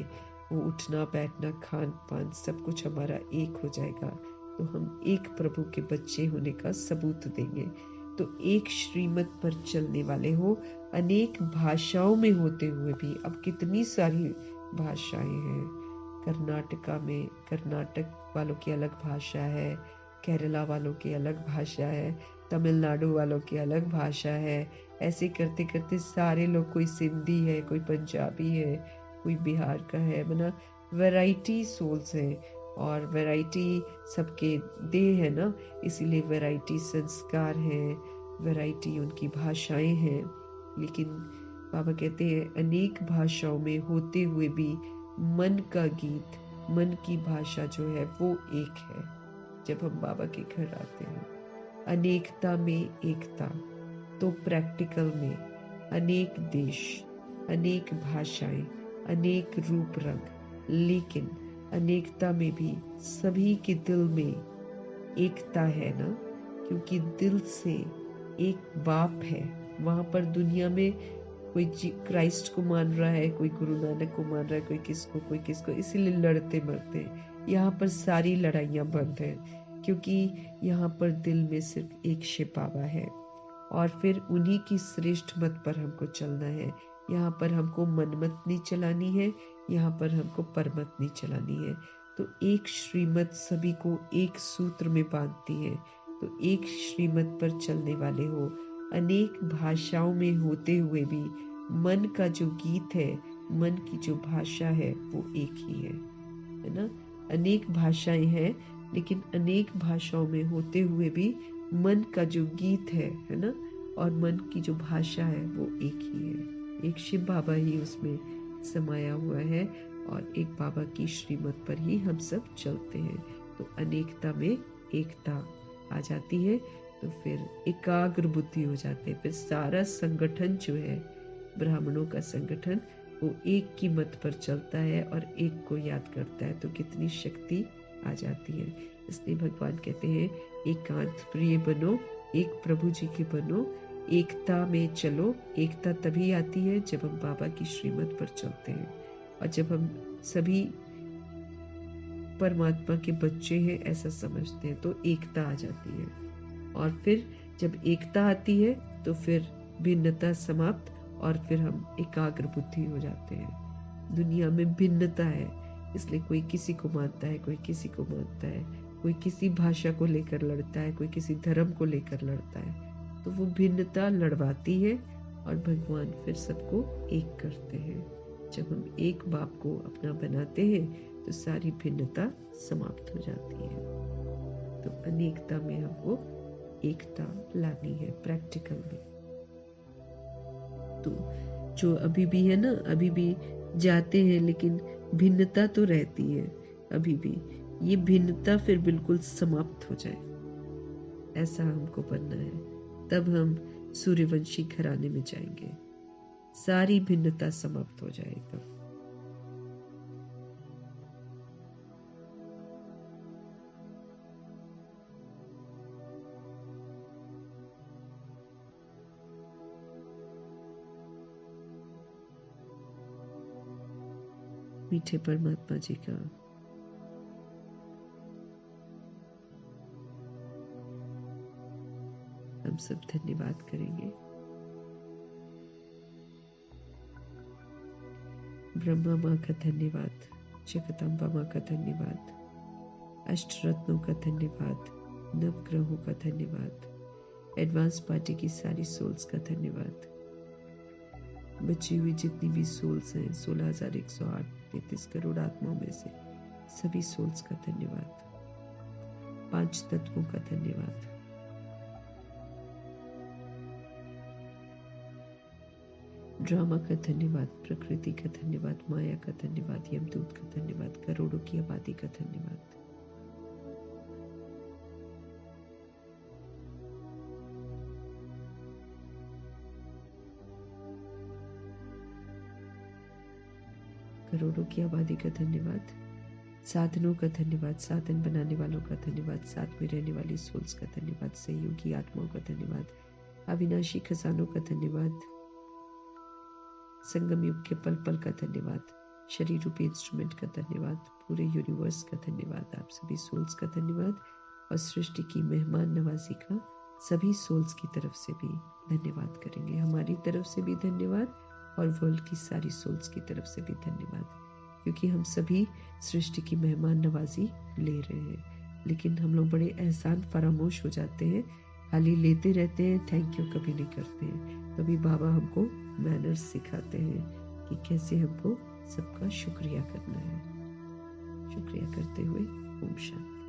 वो उठना बैठना खान पान सब कुछ हमारा एक हो जाएगा। तो हम एक प्रभु के बच्चे होने का सबूत देंगे। तो एक श्रीमत पर चलने वाले हो, अनेक भाषाओं में होते हुए भी। अब कितनी सारी भाषाएं हैं। कर्नाटका में कर्नाटक वालों की अलग भाषा है, केरला वालों की अलग भाषा है, तमिलनाडु वालों की अलग भाषा है। ऐसे करते करते सारे लोग, कोई सिंधी है, कोई पंजाबी है, कोई बिहार का है। मतलब वैरायटी सोल्स है, और वैरायटी सबके देह है ना, इसीलिए वैरायटी संस्कार है, वैरायटी उनकी भाषाएं हैं। लेकिन बाबा कहते हैं अनेक भाषाओं में होते हुए भी मन का गीत, मन की भाषा जो है वो एक है। जब हम बाबा के घर आते हैं, अनेकता में एकता। तो प्रैक्टिकल में अनेक देश, अनेक भाषाएं, अनेक रूप रंग, लेकिन अनेकता में भी सभी के दिल में एकता है ना। क्योंकि दिल से एक बाप है। वहां पर दुनिया में कोई क्राइस्ट को मान रहा है, कोई गुरु नानक को मान रहा है, कोई किसको, इसीलिए लड़ते मरते हैं। यहाँ पर सारी लड़ाइयाँ बंद हैं, क्योंकि यहाँ पर दिल में सिर्फ एक शिव बाबा है, और फिर उन्हीं की श्रेष्ठ मत पर हमको चलना है। यहाँ पर हमको मनमत नहीं चलानी है, यहाँ पर हमको परमत नहीं चलानी है। तो एक श्रीमत सभी को एक सूत्र में बांधती है। तो एक श्रीमत पर चलने वाले हो, अनेक भाषाओं में होते हुए भी मन का जो गीत है, मन की जो भाषा है वो एक ही है ना। अनेक भाषाएं हैं, लेकिन अनेक भाषाओं में होते हुए भी मन का जो गीत है ना, और मन की जो भाषा है वो एक ही है। एक शिव बाबा ही उसमें समाया हुआ है, और एक बाबा की श्रीमत पर ही हम सब चलते हैं। तो अनेकता में एकता आ जाती है, तो फिर एकाग्र बुद्धि हो जाते हैं। फिर सारा संगठन जो है, ब्राह्मणों का संगठन, वो एक की मत पर चलता है और एक को याद करता है। तो कितनी शक्ति आ जाती है। इसलिए भगवान कहते हैं एकांत प्रिय बनो, एक प्रभु जी के बनो, एकता में चलो। एकता तभी आती है जब हम बाबा की श्रीमत पर चलते हैं, और जब हम सभी परमात्मा के बच्चे हैं ऐसा समझते हैं, तो एकता आ जाती है। और फिर जब एकता आती है तो फिर भिन्नता समाप्त, और फिर हम एकाग्र बुद्धि हो जाते हैं। दुनिया में भिन्नता है, इसलिए कोई किसी को मानता है, कोई किसी को मानता है, कोई किसी भाषा को लेकर लड़ता है, कोई किसी धर्म को लेकर लड़ता है। तो वो भिन्नता लड़वाती है और भगवान फिर सबको एक करते हैं। जब हम एक बाप को अपना बनाते हैं तो सारी भिन्नता समाप्त हो जाती है। तो अनेकता में हमको एकता लानी है प्रैक्टिकल में। तो जो अभी भी है ना, अभी भी जाते हैं लेकिन भिन्नता तो रहती है अभी भी। ये भिन्नता फिर बिल्कुल समाप्त हो जाए, ऐसा हमको बनना है। तब हम सूर्यवंशी घराने में जाएंगे, सारी भिन्नता समाप्त हो जाए तब। मीठे परमात्मा जी का हम सब धन्यवाद करेंगे। ब्रह्मा माँ का धन्यवाद, जगदम्बा माँ का धन्यवाद, अष्ट रत्नों का धन्यवाद, नवग्रहों का धन्यवाद, एडवांस पार्टी की सारी सोल्स का धन्यवाद, बची हुई जितनी भी सोल्स हैं 16,108 33 करोड़ आत्माओं में से सभी सोल्स का धन्यवाद, 5 तत्वों का धन्यवाद, ड्रामा का धन्यवाद, प्रकृति का धन्यवाद, माया का धन्यवाद, यमदूत का धन्यवाद, करोड़ों की आबादी का धन्यवाद। करोड़ों की आबादी का धन्यवाद, साधनों का धन्यवाद, साधन बनाने वालों का धन्यवाद, साथ में रहने वाली सोल्स का धन्यवाद, सहयोगी आत्माओं का धन्यवाद, अविनाशी खजानों का धन्यवाद, संगम युग के पल पल का धन्यवाद, शरीर रूपी इंस्ट्रूमेंट का धन्यवाद, पूरे यूनिवर्स का धन्यवाद, आप सभी सोल्स का धन्यवाद और सृष्टि की मेहमान नवाजी का सभी सोल्स की तरफ से भी धन्यवाद करेंगे। हमारी तरफ से भी धन्यवाद और वर्ल्ड की सारी सोल्स की तरफ से भी धन्यवाद, क्योंकि हम सभी सृष्टि की मेहमान नवाजी ले रहे हैं। लेकिन हम लोग बड़े एहसान फरामोश हो जाते हैं, खाली लेते रहते हैं, थैंक यू कभी नहीं करते हैं। तभी बाबा हमको मैनर्स सिखाते हैं कि कैसे हमको सबका शुक्रिया करना है। शुक्रिया करते हुए ओम शांति।